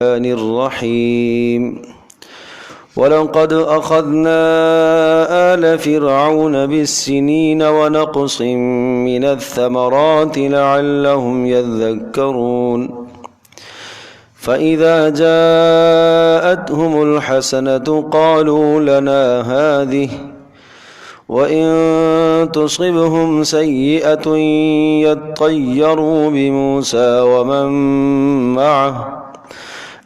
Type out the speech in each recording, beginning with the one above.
الرحيم ولقد أخذنا آل فرعون بالسنين ونقص من الثمرات لعلهم يذكرون فإذا جاءتهم الحسنة قالوا لنا هذه وإن تصبهم سيئة يطيروا بموسى ومن معه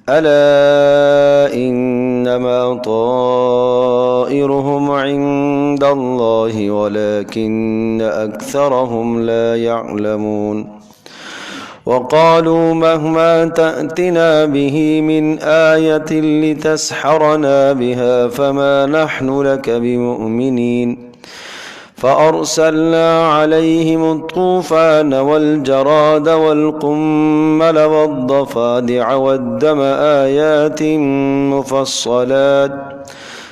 ألا إنما طائرهم عند الله ولكن أكثرهم لا يعلمون وقالوا مهما تأتنا به من آية لتسحرنا بها فما نحن لك بمؤمنين فأرسلنا عليهم الطوفان والجراد والقمل والضفادع والدم آيات مفصلات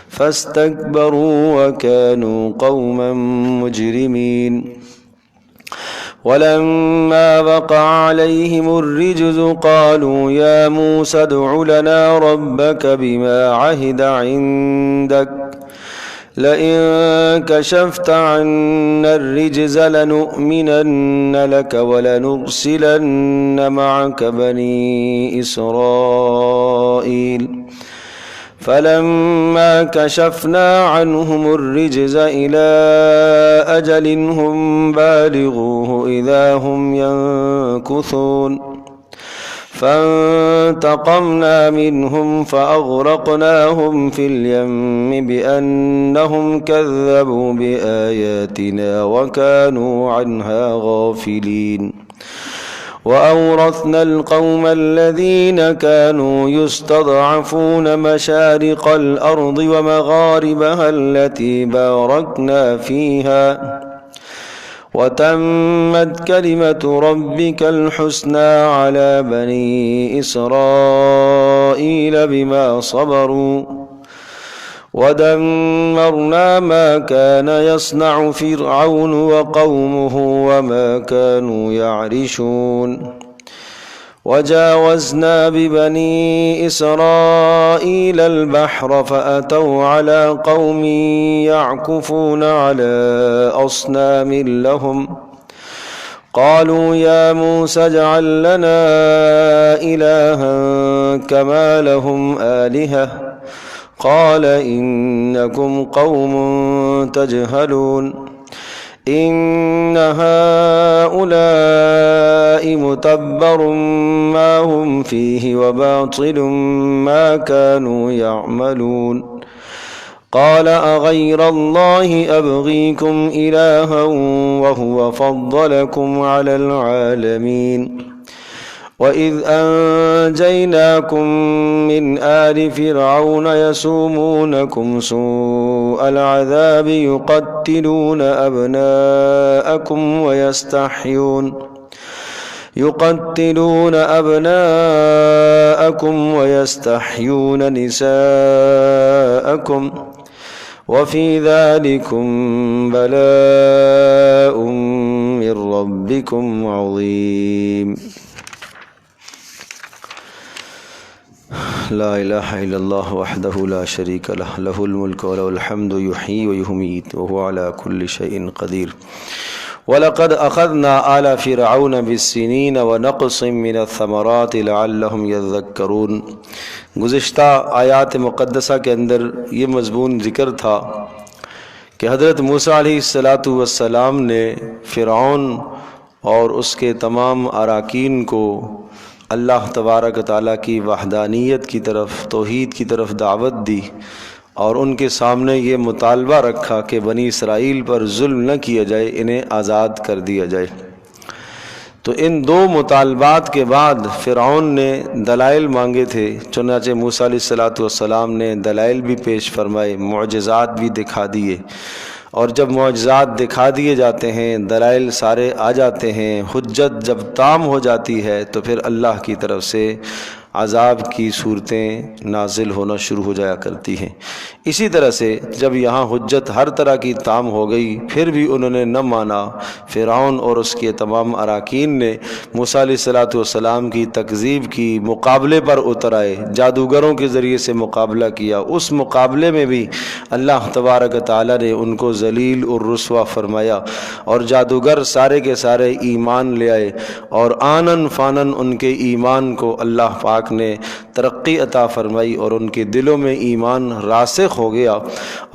فاستكبروا وكانوا قوما مجرمين ولما وقع عليهم الرجز قالوا يا موسى ادع لنا ربك بما عهد عندك لئن كشفت عنا الرجز لنؤمنن لك ولنرسلن معك بني إسرائيل فلما كشفنا عنهم الرجز إلى أجل هم بالغوه إذا هم ينكثون فانتقمنا منهم فأغرقناهم في اليم بأنهم كذبوا بآياتنا وكانوا عنها غافلين وأورثنا القوم الذين كانوا يستضعفون مشارق الأرض ومغاربها التي باركنا فيها وتمت كلمة ربك الحسنى على بني إسرائيل بما صبروا ودمرنا ما كان يصنع فرعون وقومه وما كانوا يعرشون وجاوزنا ببني إسرائيل البحر فأتوا على قوم يعكفون على أصنام لهم قالوا يا موسى اجعل لنا إلها كما لهم آلهة قال إنكم قوم تجهلون إن هؤلاء متبر ما هم فيه وباطل ما كانوا يعملون قال أغير الله أبغيكم إلها وهو فضلكم على العالمين وإذ أنجيناكم من آل فرعون يسومونكم سوء العذاب يقتلون أبناءكم ويستحيون نساءكم وفي ذلكم بلاء من ربكم عظيم لا إله إلا الله وحده لا شريك له له الملك وله الحمد يحيي ويميت وهو على كل شيء قدير وَلَقَدْ أَخَذْنَا آلَ فِرْعَوْنَ بِالسِّنِينَ وَنَقْصٍ مِّنَ الثَّمَرَاتِ لَعَلَّهُمْ يَذَّكَّرُونَ گزشتہ آیات مقدسہ کے اندر یہ مضمون ذکر تھا کہ حضرت موسیٰ علیہ السلام نے فرعون اور اس کے تمام اراکین کو اللہ تبارک و تعالیٰ کی وحدانیت کی طرف، توحید کی طرف دعوت دی اور ان کے سامنے یہ مطالبہ رکھا کہ بنی اسرائیل پر ظلم نہ کیا جائے، انہیں آزاد کر دیا جائے۔ تو ان دو مطالبات کے بعد فرعون نے دلائل مانگے تھے، چنانچہ موسیٰ علیہ السلام نے دلائل بھی پیش فرمائے، معجزات بھی دکھا دیے، اور جب معجزات دکھا دیے جاتے ہیں، دلائل سارے آ جاتے ہیں، حجت جب تام ہو جاتی ہے تو پھر اللہ کی طرف سے عذاب کی صورتیں نازل ہونا شروع ہو جایا کرتی ہیں۔ اسی طرح سے جب یہاں حجت ہر طرح کی تام ہو گئی پھر بھی انہوں نے نہ مانا، فرعون اور اس کے تمام اراکین نے موسیٰ علیہ السلام کی تکذیب کی، مقابلے پر اتر آئے، جادوگروں کے ذریعے سے مقابلہ کیا۔ اس مقابلے میں بھی اللہ تبارک تعالیٰ نے ان کو ذلیل اور رسوا فرمایا، اور جادوگر سارے کے سارے ایمان لے آئے، اور آنن فانن ان کے ایمان کو اللہ پاک نے ترقی عطا فرمائی اور ان کے دلوں میں ایمان راسخ ہو گیا۔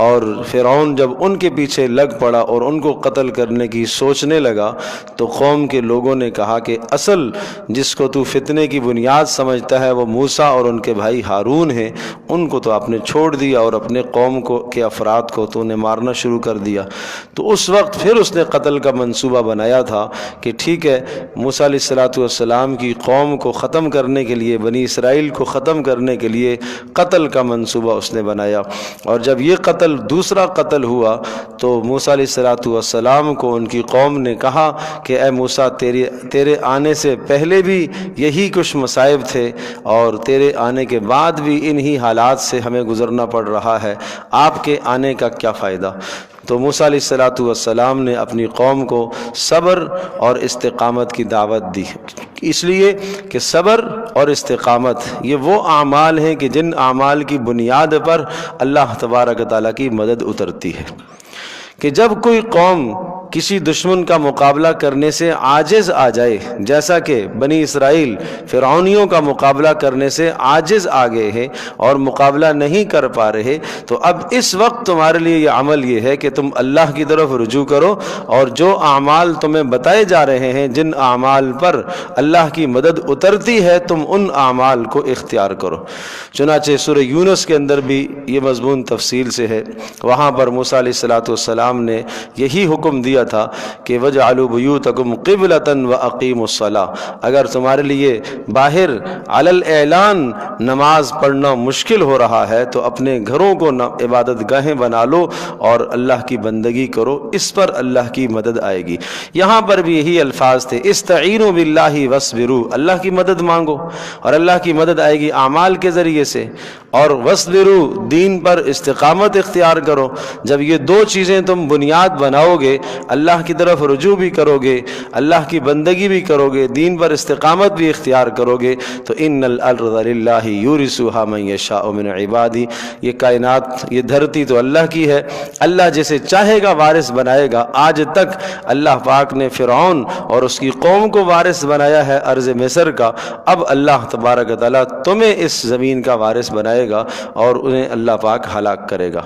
اور فرعون جب ان کے پیچھے لگ پڑا اور ان کو قتل کرنے کی سوچنے لگا تو قوم کے لوگوں نے کہا کہ اصل جس کو تو فتنے کی بنیاد سمجھتا ہے وہ موسیٰ اور ان کے بھائی ہارون ہیں، ان کو تو آپ نے چھوڑ دیا اور اپنے قوم کے افراد کو تو نے مارنا شروع کر دیا۔ تو اس وقت پھر اس نے قتل کا منصوبہ بنایا تھا کہ ٹھیک ہے، موسیٰ علیہ السلام کی قوم کو ختم کرنے کے لیے، بنی اسرائیل کو ختم کرنے کے لیے قتل کا منصوبہ اس نے بنایا۔ اور جب یہ قتل دوسرا قتل ہوا تو موسیٰ علیہ السلام کو ان کی قوم نے کہا کہ اے موسیٰ، تیرے آنے سے پہلے بھی یہی کچھ مصائب تھے اور تیرے آنے کے بعد بھی انہی حالات سے ہمیں گزرنا پڑ رہا ہے، آپ کے آنے کا کیا فائدہ؟ تو موسیٰ علیہ السلام نے اپنی قوم کو صبر اور استقامت کی دعوت دی، اس لیے کہ صبر اور استقامت یہ وہ اعمال ہیں کہ جن اعمال کی بنیاد پر اللہ تبارک تعالیٰ کی مدد اترتی ہے۔ کہ جب کوئی قوم کسی دشمن کا مقابلہ کرنے سے عاجز آ جائے، جیسا کہ بنی اسرائیل فرعونیوں کا مقابلہ کرنے سے عاجز آ گئے ہیں اور مقابلہ نہیں کر پا رہے، تو اب اس وقت تمہارے لیے یہ عمل یہ ہے کہ تم اللہ کی طرف رجوع کرو اور جو اعمال تمہیں بتائے جا رہے ہیں، جن اعمال پر اللہ کی مدد اترتی ہے، تم ان اعمال کو اختیار کرو۔ چنانچہ سورہ یونس کے اندر بھی یہ مضمون تفصیل سے ہے، وہاں پر موسیٰ علیہ السلام نے یہی حکم دیا تھا کہ وَجْعَلُوا بُيُوتَكُمْ قِبْلَةً وَأَقِيمُوا الصَّلَاةَ، اگر تمہارے لیے باہر علی الاعلان نماز پڑھنا مشکل ہو رہا ہے تو اپنے گھروں کو عبادت گاہیں بنا لو اور اللہ کی بندگی کرو، اس پر اللہ کی مدد آئے گی۔ یہاں پر بھی یہی الفاظ تھے، استعینوا باللہ واصبروا، اللہ کی مدد مانگو اور اللہ کی مدد آئے گی اعمال کے ذریعے سے، اور واصبروا، دین پر استقامت اختیار کرو۔ جب یہ دو چیزیں تم بنیاد بناؤ گے، اللہ کی طرف رجوع بھی کرو گے، اللہ کی بندگی بھی کرو گے، دین پر استقامت بھی اختیار کرو گے، تو ان الارض للہ یورثھا من یشاء من عبادہ، یہ کائنات، یہ دھرتی تو اللہ کی ہے، اللہ جسے چاہے گا وارث بنائے گا۔ آج تک اللہ پاک نے فرعون اور اس کی قوم کو وارث بنایا ہے ارض مصر کا، اب اللہ تبارک تعالیٰ تمہیں اس زمین کا وارث بنائے گا اور انہیں اللہ پاک ہلاک کرے گا۔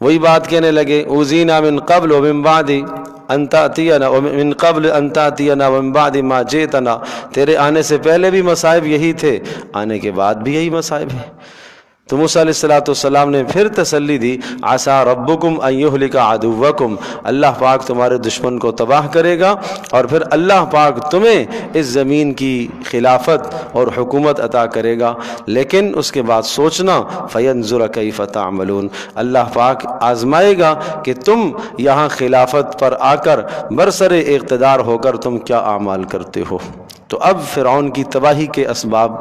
وہی بات کہنے لگے، اوذینا من قبل ومن بعد ان تأتینا ومن قبل ان تأتینا ومن بعد ما جئتنا، تیرے آنے سے پہلے بھی مصائب یہی تھے، آنے کے بعد بھی یہی مصائب ہیں۔ تو موسیٰ علیہ السلام نے پھر تسلی دی، عسیٰ ربکم ان یہلک عدوکم، اللہ پاک تمہارے دشمن کو تباہ کرے گا اور پھر اللہ پاک تمہیں اس زمین کی خلافت اور حکومت عطا کرے گا، لیکن اس کے بعد سوچنا، فینظر کیف تعملون، اللہ پاک آزمائے گا کہ تم یہاں خلافت پر آ کر برسر اقتدار ہو کر تم کیا اعمال کرتے ہو۔ تو اب فرعون کی تباہی کے اسباب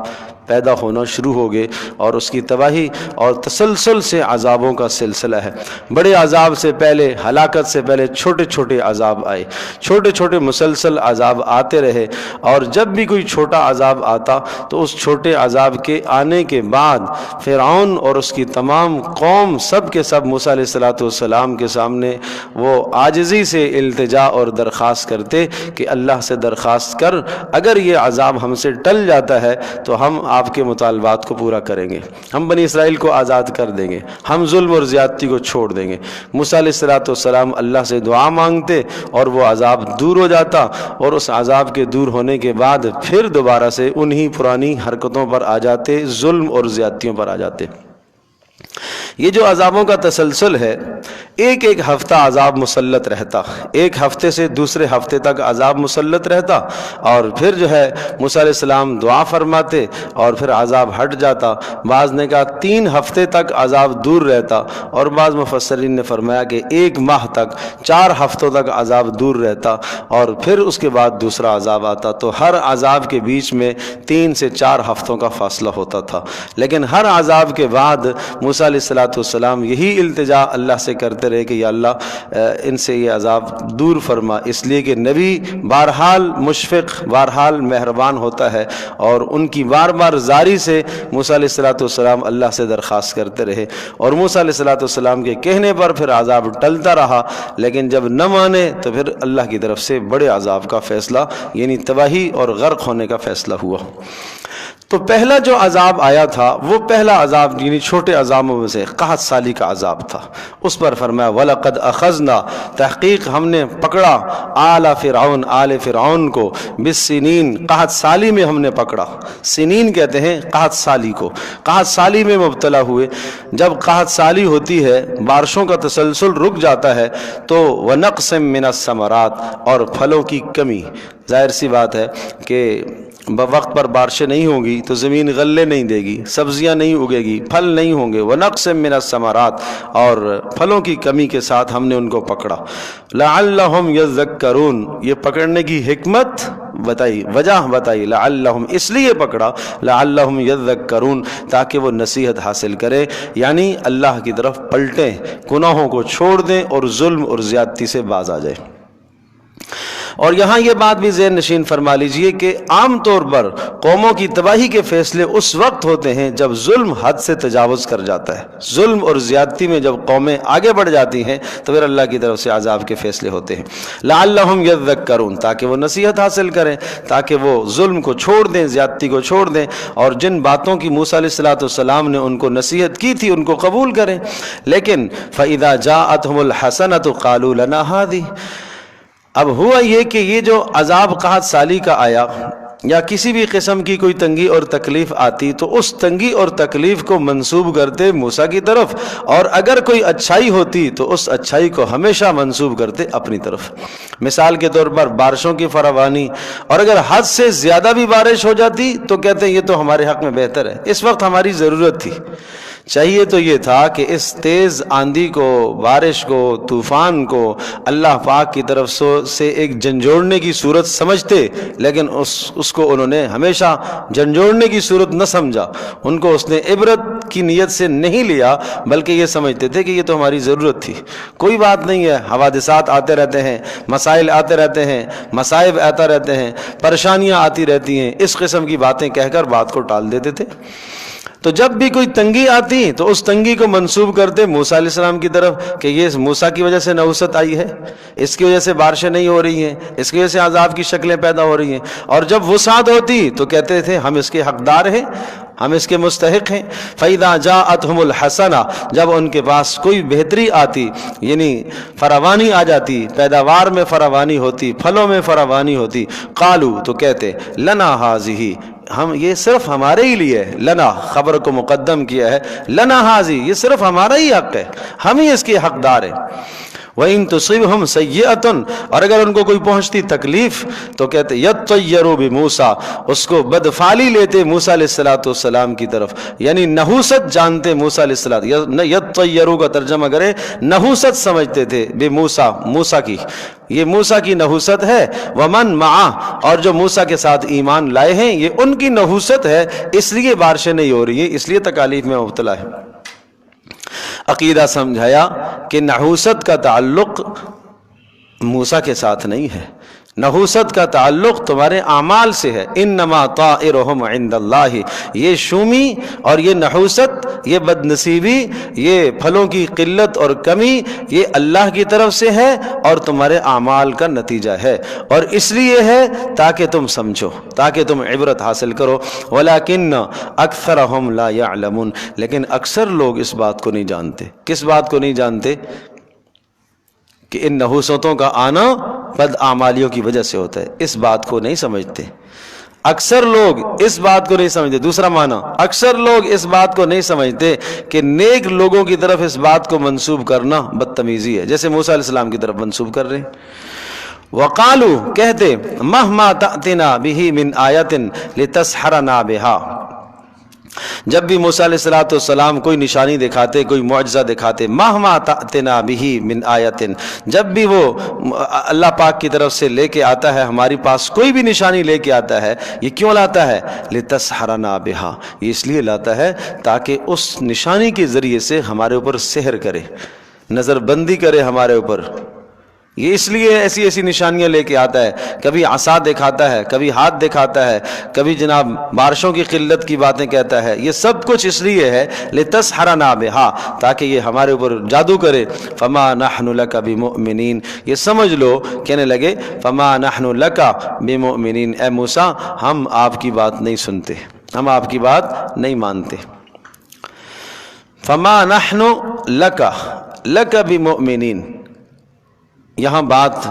پیدا ہونا شروع ہو گئے اور اس کی تباہی اور تسلسل سے عذابوں کا سلسلہ ہے۔ بڑے عذاب سے پہلے، ہلاکت سے پہلے چھوٹے چھوٹے عذاب آئے، چھوٹے چھوٹے مسلسل عذاب آتے رہے، اور جب بھی کوئی چھوٹا عذاب آتا تو اس چھوٹے عذاب کے آنے کے بعد فرعون اور اس کی تمام قوم سب کے سب موسیٰ علیہ السلام کے سامنے وہ عاجزی سے التجا اور درخواست کرتے کہ اللہ سے درخواست کر، اگر یہ عذاب ہم سے ٹل جاتا ہے تو ہم آپ کے مطالبات کو پورا کریں گے، ہم بنی اسرائیل کو آزاد کر دیں گے، ہم ظلم اور زیادتی کو چھوڑ دیں گے۔ موسیٰ علیہ السلام اللہ سے دعا مانگتے اور وہ عذاب دور ہو جاتا، اور اس عذاب کے دور ہونے کے بعد پھر دوبارہ سے انہی پرانی حرکتوں پر آ جاتے، ظلم اور زیادتیوں پر آ جاتے۔ یہ جو عذابوں کا تسلسل ہے، ایک ایک ہفتہ عذاب مسلط رہتا، ایک ہفتے سے دوسرے ہفتے تک عذاب مسلط رہتا، اور پھر جو ہے موسیٰ علیہ السلام دعا فرماتے اور پھر عذاب ہٹ جاتا۔ بعض نے کہا 3 ہفتے تک عذاب دور رہتا، اور بعض مفسرین نے فرمایا کہ 1 ماہ تک، 4 ہفتوں تک عذاب دور رہتا، اور پھر اس کے بعد دوسرا عذاب آتا۔ تو ہر عذاب کے بیچ میں 3 سے 4 ہفتوں کا فاصلہ ہوتا تھا، لیکن ہر عذاب کے بعد موسیٰ علیہ السلام یہی التجا اللہ سے کرتے رہے کہ یا اللہ ان سے یہ عذاب دور فرما، اس لیے کہ نبی بہرحال مشفق، بہرحال مہربان ہوتا ہے، اور ان کی بار بار زاری سے موسیٰ علیہ السلام اللہ سے درخواست کرتے رہے، اور موسیٰ علیہ السلام کے کہنے پر پھر عذاب ٹلتا رہا، لیکن جب نہ مانے تو پھر اللہ کی طرف سے بڑے عذاب کا فیصلہ، یعنی تباہی اور غرق ہونے کا فیصلہ ہوا۔ تو پہلا جو عذاب آیا تھا وہ پہلا عذاب یعنی چھوٹے عذابوں میں سے قحط سالی کا عذاب تھا۔ اس پر فرمایا وَلَقَدْ أَخَذْنَا، تحقیق ہم نے پکڑا آل فرعون کو بالسنین، قحط سالی میں ہم نے پکڑا۔ سنین کہتے ہیں قحط سالی کو، قحط سالی میں مبتلا ہوئے۔ جب قحط سالی ہوتی ہے، بارشوں کا تسلسل رک جاتا ہے، تو وَنَقْصٍ مِّنَ الثَّمَرَاتِ، اور پھلوں کی کمی۔ ظاہر سی بات ہے کہ بوقت پر بارشیں نہیں ہوں گی تو زمین غلے نہیں دے گی، سبزیاں نہیں اگے گی، پھل نہیں ہوں گے۔ وَنَقْصٍ مِّنَ الثَّمَرَاتِ، اور پھلوں کی کمی کے ساتھ ہم نے ان کو پکڑا۔ لَعَلَّهُمْ يَذَّكَّرُونَ، یہ پکڑنے کی حکمت بتائی، وجہ بتائی، لعلہم، اس لیے پکڑا، لعلہم یذکرون، تاکہ وہ نصیحت حاصل کرے، یعنی اللہ کی طرف پلٹیں، گناہوں کو چھوڑ دیں اور ظلم اور زیادتی سے باز آ جائیں۔ اور یہاں یہ بات بھی ذہن نشین فرما لیجئے کہ عام طور پر قوموں کی تباہی کے فیصلے اس وقت ہوتے ہیں جب ظلم حد سے تجاوز کر جاتا ہے۔ ظلم اور زیادتی میں جب قومیں آگے بڑھ جاتی ہیں تو پھر اللہ کی طرف سے عذاب کے فیصلے ہوتے ہیں۔ لعلہم یذکرون، تاکہ وہ نصیحت حاصل کریں، تاکہ وہ ظلم کو چھوڑ دیں، زیادتی کو چھوڑ دیں، اور جن باتوں کی موسیٰ علیہ السلام نے ان کو نصیحت کی تھی ان کو قبول کریں۔ لیکن فَإِذَا جَاءَتْهُمُ الْحَسَنَةُ قَالُوا لَنَا هَٰذِهِ، اب ہوا یہ کہ یہ جو عذاب قحط سالی کا آیا یا کسی بھی قسم کی کوئی تنگی اور تکلیف آتی تو اس تنگی اور تکلیف کو منسوب کرتے موسیٰ کی طرف، اور اگر کوئی اچھائی ہوتی تو اس اچھائی کو ہمیشہ منسوب کرتے اپنی طرف۔ مثال کے طور پر بارشوں کی فراوانی، اور اگر حد سے زیادہ بھی بارش ہو جاتی تو کہتے ہیں یہ تو ہمارے حق میں بہتر ہے، اس وقت ہماری ضرورت تھی۔ چاہیے تو یہ تھا کہ اس تیز آندھی کو، بارش کو، طوفان کو اللہ پاک کی طرف سے ایک جھنجھوڑنے کی صورت سمجھتے، لیکن اس کو انہوں نے ہمیشہ جھنجھوڑنے کی صورت نہ سمجھا، ان کو اس نے عبرت کی نیت سے نہیں لیا، بلکہ یہ سمجھتے تھے کہ یہ تو ہماری ضرورت تھی، کوئی بات نہیں ہے، حوادثات آتے رہتے ہیں، مسائل آتے رہتے ہیں، مصائب آتے رہتے ہیں، پریشانیاں آتی رہتی ہیں، اس قسم کی باتیں کہہ کر بات کو ٹال دیتے تھے۔ تو جب بھی کوئی تنگی آتی تو اس تنگی کو منسوب کرتے موسیٰ علیہ السلام کی طرف کہ یہ موسیٰ کی وجہ سے نحوست آئی ہے، اس کی وجہ سے بارشیں نہیں ہو رہی ہیں، اس کی وجہ سے عذاب کی شکلیں پیدا ہو رہی ہیں، اور جب وسعت ہوتی تو کہتے تھے ہم اس کے حقدار ہیں، ہم اس کے مستحق ہیں۔ فَإِذَا جَاءَتْهُمُ الْحَسَنَةُ، جب ان کے پاس کوئی بہتری آتی، یعنی فراوانی آ جاتی، پیداوار میں فراوانی ہوتی، پھلوں میں فراوانی ہوتی، قالوا، تو کہتے لنا هَٰذِهِ، ہم یہ صرف ہمارے ہی لیے ہے، لنا خبر کو مقدم کیا ہے، لنا حاضی، یہ صرف ہمارا ہی حق ہے، ہم ہی اس کے حقدار ہیں۔ وَإِن تُصِبْهُمْ سَيِّئَةٌ، اور اگر ان کو کوئی پہنچتی تکلیف تو کہتے یطیروا بموسیٰ، اس کو بدفعلی لیتے موسیٰ علیہ السلام کی طرف، یعنی نحوست جانتے موسیٰ علیہ السلام، یطیروا کا ترجمہ کرے نحوست سمجھتے تھے بموسیٰ، موسیٰ کی، یہ موسیٰ کی نحوست ہے، ومن معہ، اور جو موسیٰ کے ساتھ ایمان لائے ہیں یہ ان کی نحوست ہے، اس لیے بارشیں نہیں ہو رہی ہیں، اس لیے تکالیف میں مبتلا ہے۔ عقیدہ سمجھایا کہ نحوست کا تعلق موسیٰ کے ساتھ نہیں ہے، نحوست کا تعلق تمہارے اعمال سے ہے، انما طائرہم عند اللہ، یہ شومی اور یہ نحوست، یہ بدنصیبی، یہ پھلوں کی قلت اور کمی، یہ اللہ کی طرف سے ہے اور تمہارے اعمال کا نتیجہ ہے، اور اس لیے ہے تاکہ تم سمجھو، تاکہ تم عبرت حاصل کرو۔ ولیکن اکثرہم لا یعلمون، لیکن اکثر لوگ اس بات کو نہیں جانتے۔ کس بات کو نہیں جانتے؟ کہ ان نحوستوں کا آنا بد اعمالیوں کی وجہ سے ہوتا ہے، اس بات کو نہیں سمجھتے۔ اکثر لوگ اس بات کو نہیں سمجھتے. دوسرا معنی، اکثر لوگ اس بات کو نہیں سمجھتے کہ نیک لوگوں کی طرف اس بات کو منسوب کرنا بدتمیزی ہے، جیسے موسیٰ علیہ السلام کی طرف منسوب کر رہے ہیں. وقالو کہتے مہما تأتنا بہ من آیت لتسحرنا بہا، جب بھی موسیٰ علیہ السلام کوئی نشانی دکھاتے، کوئی معجزہ دکھاتے، مہما تأتنا بہ من آیت، جب بھی وہ اللہ پاک کی طرف سے لے کے آتا ہے ہماری پاس کوئی بھی نشانی لے کے آتا ہے، یہ کیوں لاتا ہے؟ لتسحرنا بہا، یہ اس لیے لاتا ہے تاکہ اس نشانی کے ذریعے سے ہمارے اوپر سحر کرے، نظر بندی کرے ہمارے اوپر. یہ اس لیے ایسی ایسی نشانیاں لے کے آتا ہے، کبھی عصا دکھاتا ہے، کبھی ہاتھ دکھاتا ہے، کبھی جناب بارشوں کی قلت کی باتیں کہتا ہے. یہ سب کچھ اس لیے ہے لتسحرنا بہا، تاکہ یہ ہمارے اوپر جادو کرے. فما نحن لک بمؤمنین، یہ سمجھ لو کہنے لگے فما نحن لک بمؤمنین، اے موسیٰ ہم آپ کی بات نہیں سنتے، ہم آپ کی بات نہیں مانتے. فما نحن لک بمؤمنین، یہاں بات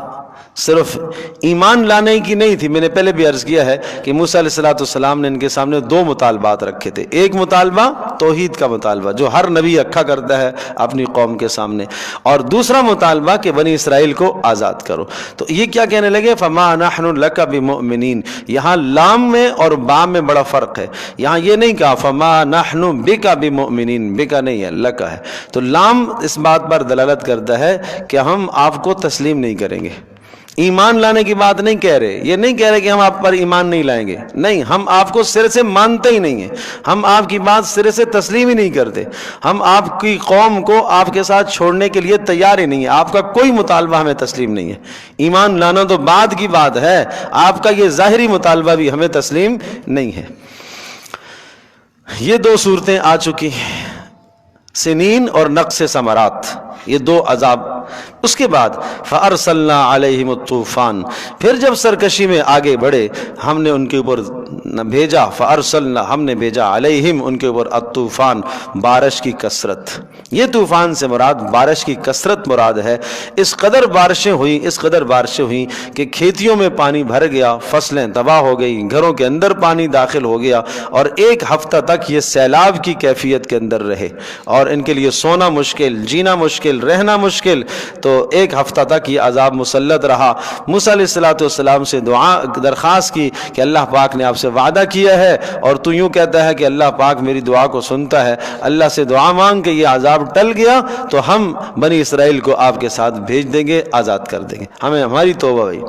صرف ایمان لانے کی نہیں تھی. میں نے پہلے بھی عرض کیا ہے کہ موسیٰ علیہ السلام نے ان کے سامنے دو مطالبات رکھے تھے. ایک مطالبہ توحید کا مطالبہ جو ہر نبی رکھا کرتا ہے اپنی قوم کے سامنے، اور دوسرا مطالبہ کہ بنی اسرائیل کو آزاد کرو. تو یہ کیا کہنے لگے؟ فما نحن لک بمؤمنین. یہاں لام میں اور با میں بڑا فرق ہے. یہاں یہ نہیں کہا فما نحن بک بمؤمنین، بک نہیں ہے لک ہے. تو لام اس بات پر دلالت کرتا ہے کہ ہم آپ کو تسلیم نہیں کریں گے. ایمان لانے کی بات نہیں کہہ رہے، یہ نہیں کہہ رہے کہ ہم آپ پر ایمان نہیں لائیں گے، نہیں، ہم آپ کو سر سے مانتے ہی نہیں ہیں، ہم آپ کی بات سر سے تسلیم ہی نہیں کرتے، ہم آپ کی قوم کو آپ کے ساتھ چھوڑنے کے لیے تیار ہی نہیں ہے، آپ کا کوئی مطالبہ ہمیں تسلیم نہیں ہے. ایمان لانا تو بعد کی بات ہے، آپ کا یہ ظاہری مطالبہ بھی ہمیں تسلیم نہیں ہے. یہ دو صورتیں آ چکی، سنین اور نقص ثمرات، یہ دو عذاب. اس کے بعد فَأَرْسَلْنَا عَلَيْهِمُ الطُّوفَانَ، پھر جب سرکشی میں آگے بڑھے ہم نے ان کے اوپر بھیجا، فَأَرْسَلْنَا ہم نے بھیجا عَلَيْهِمْ ان کے اوپر الطوفان، بارش کی کثرت. یہ طوفان سے مراد بارش کی کثرت مراد ہے. اس قدر بارشیں ہوئیں کہ کھیتیوں میں پانی بھر گیا، فصلیں تباہ ہو گئی، گھروں کے اندر پانی داخل ہو گیا، اور ایک ہفتہ تک یہ سیلاب کی کیفیت کے اندر رہے، اور ان کے لیے سونا مشکل، جینا مشکل، رہنا مشکل. تو ایک ہفتہ تک یہ عذاب مسلط رہا. موسیٰ علیہ السلام سے درخواست کی کہ اللہ پاک نے آپ سے وعدہ کیا ہے، اور تو یوں کہتا ہے کہ اللہ پاک میری دعا کو سنتا ہے. اللہ سے دعا مانگ کہ یہ عذاب ٹل گیا تو ہم بنی اسرائیل کو آپ کے ساتھ بھیج دیں گے، آزاد کر دیں گے. ہماری توبہ بھائی.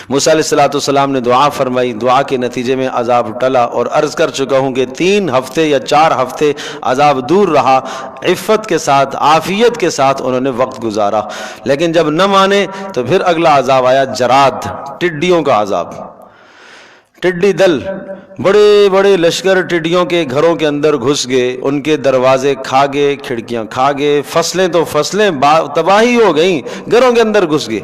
موسیٰ علیہ السلام نے دعا فرمائی، دعا کے نتیجے میں عذاب ٹلا، اور عرض کر چکا ہوں کہ 3 ہفتے یا 4 ہفتے عذاب دور رہا، عفت کے ساتھ، عافیت کے ساتھ انہوں نے وقت گزارا. لیکن جب نہ مانے تو پھر اگلا عذاب آیا، جراد، ٹڈیوں کا عذاب. ٹڈی دل، بڑے بڑے لشکر ٹڈیوں کے گھروں کے اندر گھس گئے، ان کے دروازے کھا گئے، کھڑکیاں کھا گئے، فصلیں تو فصلیں تباہی ہو گئیں، گھروں کے اندر گھس گئے.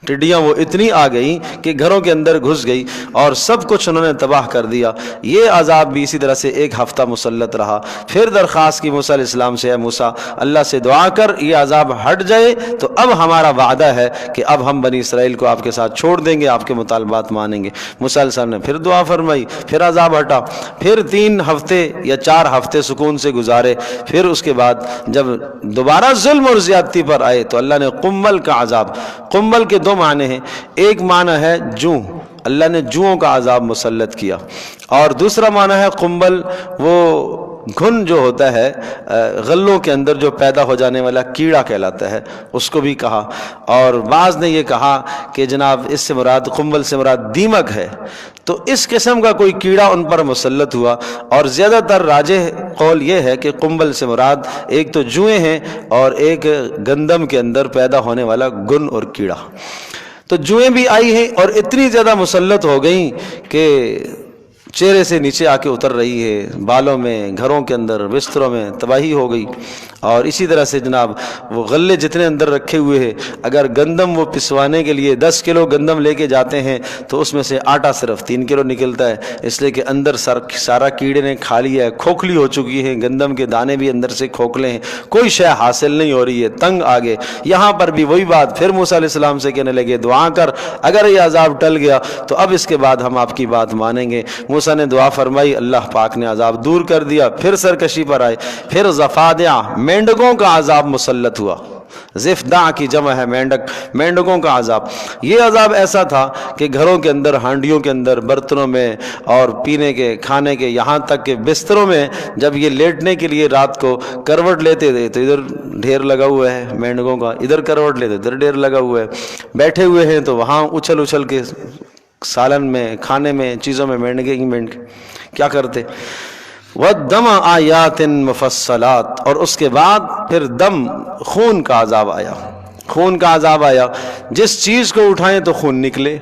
ٹڈیاں وہ اتنی آ گئیں کہ گھروں کے اندر گھس گئی اور سب کچھ انہوں نے تباہ کر دیا. یہ عذاب بھی اسی طرح سے 1 ہفتہ مسلط رہا. پھر درخواست کی موسیٰ علیہ السلام سے، اے موسیٰ اللہ سے دعا کر یہ عذاب ہٹ جائے تو اب ہمارا وعدہ ہے کہ اب ہم بنی اسرائیل کو آپ کے ساتھ چھوڑ دیں گے، آپ کے مطالبات مانیں گے. موسیٰ علیہ السلام نے پھر دعا فرمائی، پھر عذاب ہٹا. پھر 3 ہفتے یا 4 ہفتے سکون سے گزارے. پھر اس کے بعد جب دوبارہ ظلم اور زیادتی پر آئے تو اللہ نے قمل کا عذاب، قمل کے 2 معنی ہیں. ایک معنی ہے جوں، اللہ نے جوؤں کا عذاب مسلط کیا، اور دوسرا معنی ہے قنبل، وہ گھن جو ہوتا ہے غلوں کے اندر جو پیدا ہو جانے والا کیڑا کہلاتا ہے، اس کو بھی کہا. اور بعض نے یہ کہا کہ جناب اس سے مراد، قنبل سے مراد دیمک ہے. تو اس قسم کا کوئی کیڑا ان پر مسلط ہوا، اور زیادہ تر راجح قول یہ ہے کہ قنبل سے مراد ایک تو جوئیں ہیں اور ایک گندم کے اندر پیدا ہونے والا گن اور کیڑا. تو جوئیں بھی آئی ہیں اور اتنی زیادہ مسلط ہو گئیں کہ چہرے سے نیچے آ کے اتر رہی ہے، بالوں میں، گھروں کے اندر، بستروں میں تباہی ہو گئی۔ اور اسی طرح سے جناب وہ غلے جتنے اندر رکھے ہوئے ہیں، اگر گندم وہ پسوانے کے لیے 10 کلو گندم لے کے جاتے ہیں تو اس میں سے آٹا صرف 3 کلو نکلتا ہے، اس لیے کہ اندر سارا کیڑے نے کھا لیا ہے، کھوکھلی ہو چکی ہے، گندم کے دانے بھی اندر سے کھوکھلے ہیں، کوئی شے حاصل نہیں ہو رہی ہے، تنگ آگے۔ یہاں پر بھی وہی بات پھر موسیٰ علیہ السلام سے کہنے لگے دعا کر، اگر یہ عذاب ٹل گیا تو اب اس کے بعد ہم آپ کی بات مانیں گے۔ موسیٰ نے دعا فرمائی، اللہ پاک نے عذاب دور کر دیا، پھر سرکشی پر آئے، پھر ضفادع مینڈکوں کا عذاب مسلط ہوا۔ ضفدع کی جمع ہے مینڈک، مینڈکوں کا عذاب۔ یہ عذاب ایسا تھا کہ گھروں کے اندر، ہانڈیوں کے اندر، برتنوں میں اور پینے کے، کھانے کے، یہاں تک کہ بستروں میں جب یہ لیٹنے کے لیے رات کو کروٹ لیتے تھے تو ادھر ڈھیر لگا ہوا ہے مینڈکوں کا، ادھر کروٹ لیتے ادھر ڈھیر لگا ہوا ہے، بیٹھے ہوئے ہیں تو وہاں اچھل اچھل کے سالن میں، کھانے میں، چیزوں میں مینڈکے کیا کرتے۔ وَالدَّمَ آیَاتٍ مُفَصَّلَاتٍ، اور اس کے بعد پھر دم، خون کا عذاب آیا، خون کا عذاب آیا۔ جس چیز کو اٹھائیں تو خون نکلے،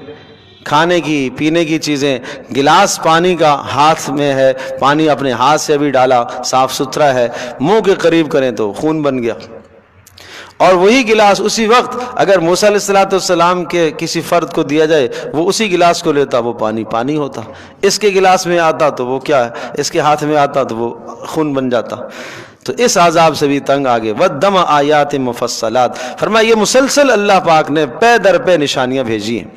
کھانے کی، پینے کی چیزیں، گلاس پانی کا ہاتھ میں ہے، پانی اپنے ہاتھ سے بھی ڈالا، صاف ستھرا ہے، منہ کے قریب کریں تو خون بن گیا۔ اور وہی گلاس اسی وقت اگر موسیٰ علیہ السلام کے کسی فرد کو دیا جائے، وہ اسی گلاس کو لیتا، وہ پانی ہوتا۔ اس کے گلاس میں آتا تو وہ کیا ہے، اس کے ہاتھ میں آتا تو وہ خون بن جاتا۔ تو اس عذاب سے بھی تنگ آگے۔ وَالدَّمَ آیَاتٍ مُفَصَّلَاتٍ، فرمایا یہ مسلسل اللہ پاک نے پے در پے نشانیاں بھیجی ہیں۔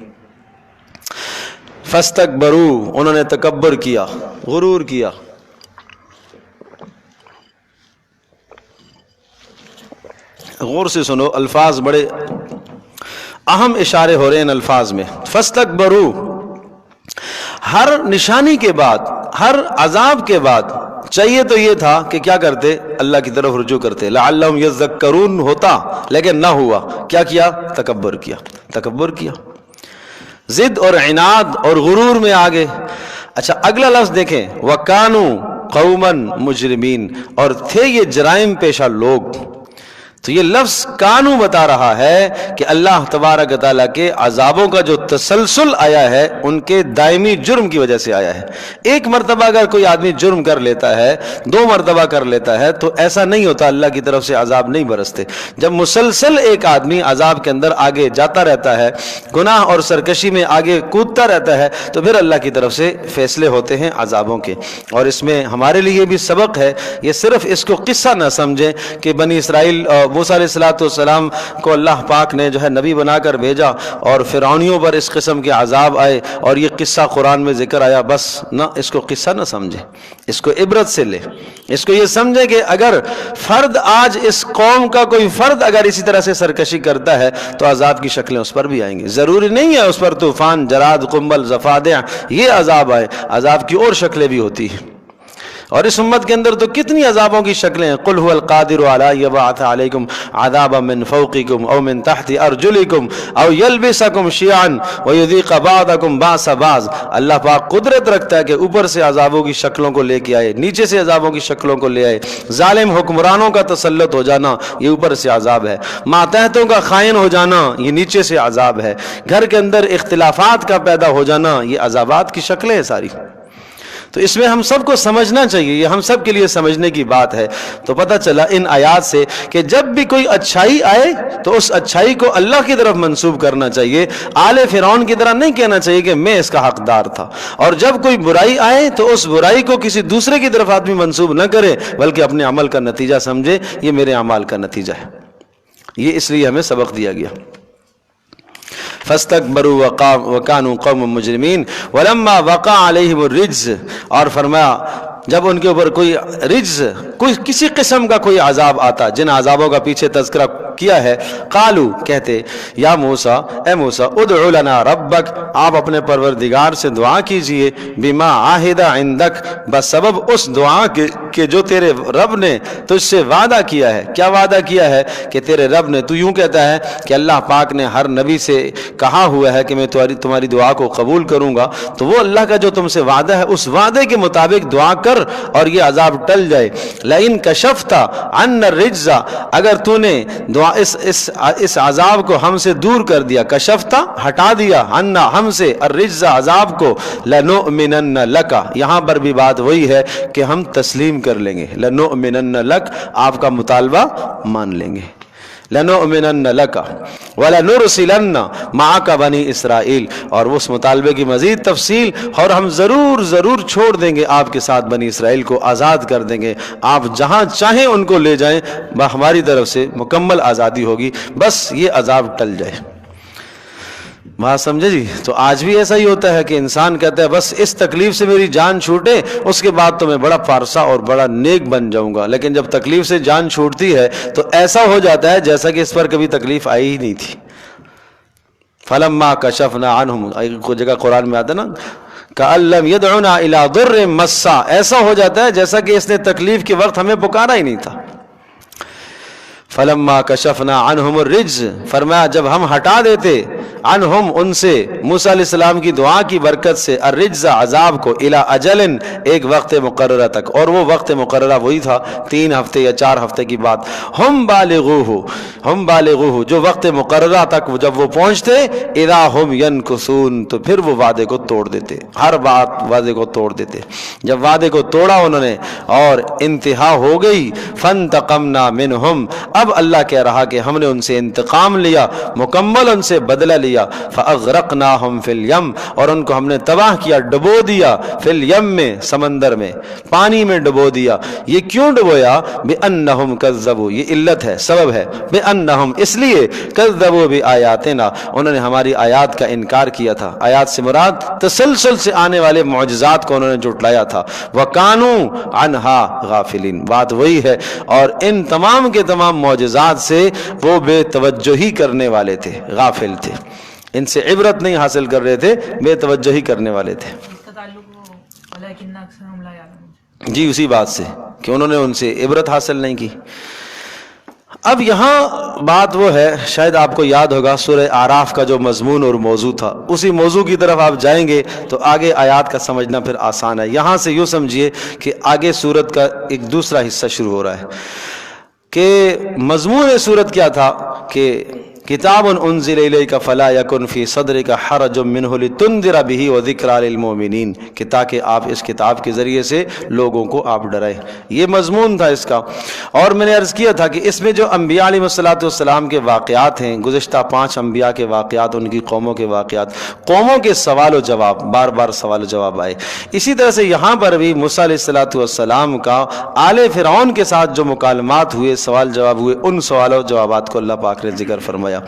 فَاسْتَكْبَرُوا، انہوں نے تکبر کیا، غرور کیا۔ غور سے سنو، الفاظ بڑے اہم اشارے ہو رہے ہیں ان الفاظ میں۔ فَاسْتَكْبَرُوا، ہر نشانی کے بعد، ہر عذاب کے بعد چاہیے تو یہ تھا کہ کیا کرتے، اللہ کی طرف رجوع کرتے، لعلہم یذکرون ہوتا، لیکن نہ ہوا۔ کیا کیا؟ تکبر کیا، تکبر کیا، ضد اور عناد اور غرور میں آگے۔ اچھا اگلا لفظ دیکھیں، وَكَانُوا قَوْمًا مُجْرِمِينَ، اور تھے یہ جرائم پیشہ لوگ۔ تو یہ لفظ کانو بتا رہا ہے کہ اللہ تبارک تعالیٰ کے عذابوں کا جو تسلسل آیا ہے ان کے دائمی جرم کی وجہ سے آیا ہے۔ ایک مرتبہ اگر کوئی آدمی جرم کر لیتا ہے، 2 مرتبہ کر لیتا ہے تو ایسا نہیں ہوتا، اللہ کی طرف سے عذاب نہیں برستے۔ جب مسلسل ایک آدمی عذاب کے اندر آگے جاتا رہتا ہے، گناہ اور سرکشی میں آگے کودتا رہتا ہے، تو پھر اللہ کی طرف سے فیصلے ہوتے ہیں عذابوں کے۔ اور اس میں ہمارے لیے بھی سبق ہے، یہ صرف اس کو قصہ نہ سمجھیں کہ بنی اسرائیل موسیٰ علیہ السلام کو اللہ پاک نے جو ہے نبی بنا کر بھیجا اور فرعونیوں پر اس قسم کے عذاب آئے اور یہ قصہ قرآن میں ذکر آیا، بس نہ، اس کو قصہ نہ سمجھیں، اس کو عبرت سے لے، اس کو یہ سمجھیں کہ اگر فرد آج اس قوم کا کوئی فرد اگر اسی طرح سے سرکشی کرتا ہے تو عذاب کی شکلیں اس پر بھی آئیں گی۔ ضروری نہیں ہے اس پر طوفان، جراد، قنبل، ضفادع یہ عذاب آئے، عذاب کی اور شکلیں بھی ہوتی ہیں۔ اور اس امت کے اندر تو کتنی عذابوں کی شکلیں ہیں۔ قل هو القادر علی یبعث علیکم عذابا من فوقکم او من تحت ارجلکم او یلبسکم شیعا ویذیق بعضکم باس بعض، اللہ پاک قدرت رکھتا ہے کہ اوپر سے عذابوں کی شکلوں کو لے کے آئے، نیچے سے عذابوں کی شکلوں کو لے آئے۔ ظالم حکمرانوں کا تسلط ہو جانا یہ اوپر سے عذاب ہے، ماتحتوں کا خائن ہو جانا یہ نیچے سے عذاب ہے، گھر کے اندر اختلافات کا پیدا ہو جانا یہ عذابات کی شکلیں ہیں ساری۔ تو اس میں ہم سب کو سمجھنا چاہیے، یہ ہم سب کے لیے سمجھنے کی بات ہے۔ تو پتہ چلا ان آیات سے کہ جب بھی کوئی اچھائی آئے تو اس اچھائی کو اللہ کی طرف منسوب کرنا چاہیے، آل فرعون کی طرح نہیں کہنا چاہیے کہ میں اس کا حقدار تھا۔ اور جب کوئی برائی آئے تو اس برائی کو کسی دوسرے کی طرف آدمی منسوب نہ کرے بلکہ اپنے عمل کا نتیجہ سمجھے، یہ میرے اعمال کا نتیجہ ہے۔ یہ اس لیے ہمیں سبق دیا گیا۔ فاستكبروا وكانوا قوم مجرمين ولما وقع عليهم الرجز، اور فرمایا جب ان کے اوپر کوئی رجز، کوئی کسی قسم کا کوئی عذاب آتا، جن عذابوں کا پیچھے تذکرہ کیا ہے، قالو کہتے، یا موسیٰ، اے موسیٰ، ادعو لنا ربک، آپ اپنے پروردگار سے دعا کیجئے، بما عاہد عندک، بسبب اس دعا کے کہ جو تیرے رب نے تجھ سے وعدہ کیا ہے۔ کیا وعدہ کیا ہے؟ کہ تیرے رب نے، تو یوں کہتا ہے کہ اللہ پاک نے ہر نبی سے کہا ہوا ہے کہ میں تمہاری دعا کو قبول کروں گا، تو وہ اللہ کا جو تم سے وعدہ ہے اس وعدے کے مطابق دعا کر کر اور یہ عذاب ٹل جائے. لئن کشفت عنا الرجز، اگر تو نے اس عذاب کو ہم سے دور کر دیا، کشفت ہٹا دیا، عنا ہم سے، الرجز عذاب کو، لنؤمنن لک، یہاں پر بھی بات وہی ہے کہ ہم تسلیم کر لیں گے. لنؤمنن لک، آپ کا مطالبہ مان لیں گے. لنؤمنن لک ولنرسلن معک بنی اسرائیل، اور اس مطالبے کی مزید تفصیل، اور ہم ضرور چھوڑ دیں گے آپ کے ساتھ بنی اسرائیل کو، آزاد کر دیں گے، آپ جہاں چاہیں ان کو لے جائیں، ہماری طرف سے مکمل آزادی ہوگی، بس یہ عذاب ٹل جائے. بات سمجھے جی؟ تو آج بھی ایسا ہی ہوتا ہے کہ انسان کہتا ہے بس اس تکلیف سے میری جان چھوٹے، اس کے بعد تو میں بڑا پارسا اور بڑا نیک بن جاؤں گا. لیکن جب تکلیف سے جان چھوٹتی ہے تو ایسا ہو جاتا ہے جیسا کہ اس پر کبھی تکلیف آئی ہی نہیں تھی. فلما کشفنا عنہم، کوئی جگہ قرآن میں آتا نا کأن لم يدعنا الى ضر مسا، ایسا ہو جاتا ہے جیسا کہ اس نے تکلیف کے وقت ہمیں پکارا ہی نہیں تھا. فلما کشفنا عنہم الرجز، فرمایا جب ہم ہٹا دیتے عنہم ان سے، موسیٰ علیہ السلام کی دعا کی برکت سے، الرجز عذاب کو، الی اجل ایک وقت مقررہ تک، اور وہ وقت مقررہ وہی تھا 3 ہفتے یا 4 ہفتے کی بات. ہم بالغوہ جو وقت مقررہ تک جب وہ پہنچتے، اذا ہم ینکثون تو پھر وہ وعدے کو توڑ دیتے، ہر بات وعدے کو توڑ دیتے. جب وعدے کو توڑا انہوں نے اور انتہا ہو گئی، فانتقمنا منہم، اب اللہ کہہ رہا کہ ہم نے ان سے انتقام لیا، مکمل ان سے بدلہ لیا. فاغرقناہم فی الیم، اور ان کو ہم نے تباہ کیا، ڈبو دیا، فی الیم میں، سمندر میں، پانی میں ڈبو دیا. یہ کیوں ڈبویا؟ بانہم کذبوا، یہ علت ہے، سبب ہے، بانہم اس لیے، کذبوا بآیاتنا، انہوں نے ہماری آیات کا انکار کیا تھا. آیات سے مراد تسلسل سے آنے والے معجزات کو انہوں نے جھٹلایا تھا. وکانوا عنہا غافلین، بات وہی ہے، اور ان تمام کے تمام معجزات سے وہ بے توجہی کرنے والے تھے، غافل تھے، ان سے عبرت نہیں حاصل کر رہے تھے، بے توجہی کرنے والے تھے. جی اسی بات سے کہ انہوں نے ان سے عبرت حاصل نہیں کی. اب یہاں بات وہ ہے، شاید آپ کو یاد ہوگا سورہ اعراف کا جو مضمون اور موضوع تھا، اسی موضوع کی طرف آپ جائیں گے تو آگے آیات کا سمجھنا پھر آسان ہے. یہاں سے یوں سمجھیے کہ آگے سورت کا ایک دوسرا حصہ شروع ہو رہا ہے کہ مضمون سورت کیا تھا کہ کتاب انزل الیک فلا یکن فی صدرک حرج منہ لتنذر بہ وذکریٰ للمؤمنین، کہ تاکہ آپ اس کتاب کے ذریعے سے لوگوں کو آپ ڈرائیں. یہ مضمون تھا اس کا. اور میں نے عرض کیا تھا کہ اس میں جو انبیاء علیہ السلام کے واقعات ہیں، گزشتہ 5 انبیاء کے واقعات، ان کی قوموں کے واقعات، قوموں کے سوال و جواب، بار بار سوال و جواب آئے. اسی طرح سے یہاں پر بھی موسیٰ علیہ السلام کا آل فرعون کے ساتھ جو مکالمات ہوئے، سوال جواب ہوئے، ان سوال و جوابات کو اللہ پاک نے ذکر فرمایا.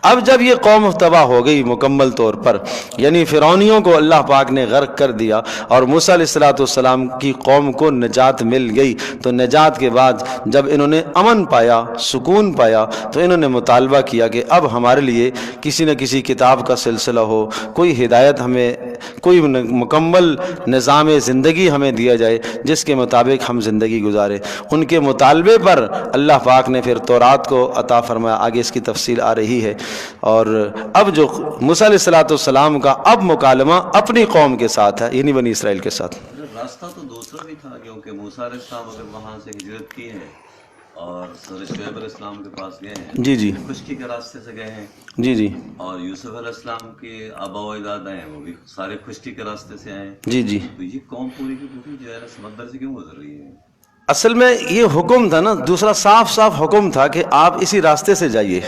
اب جب یہ قوم تباہ ہو گئی مکمل طور پر، یعنی فرعونیوں کو اللہ پاک نے غرق کر دیا اور موسیٰ علیہ السلام کی قوم کو نجات مل گئی، تو نجات کے بعد جب انہوں نے امن پایا، سکون پایا، تو انہوں نے مطالبہ کیا کہ اب ہمارے لیے کسی نہ کسی کتاب کا سلسلہ ہو، کوئی ہدایت ہمیں، کوئی مکمل نظام زندگی ہمیں دیا جائے جس کے مطابق ہم زندگی گزاریں. ان کے مطالبے پر اللہ پاک نے پھر تورات کو عطا فرمایا. آگے اس کی تفصیل آ رہی ہے. اور اب جو موسیٰ علیہ السلام کا اب مکالمہ اپنی قوم کے ساتھ ہے، یعنی بنی اسرائیل کے ساتھ. راستہ تو دوسرا بھی تھا، کیونکہ موسیٰ علیہ السلام اگر وہاں سے ہجرت کی ہے اور شعیب علیہ السلام کے پاس گئے ہیں، جی خشکی کے راستے سے گئے ہیں، جی اور یوسف علیہ السلام کے آبا و اجداد ہیں، وہ بھی سارے خشکی کے راستے سے آئے. جی تو یہ قوم پوری کی پوری جو ہے سمندر سے کیوں گزر رہی ہے؟ اصل میں یہ حکم تھا نا، دوسرا صاف حکم تھا کہ آپ اسی راستے سے جائیے.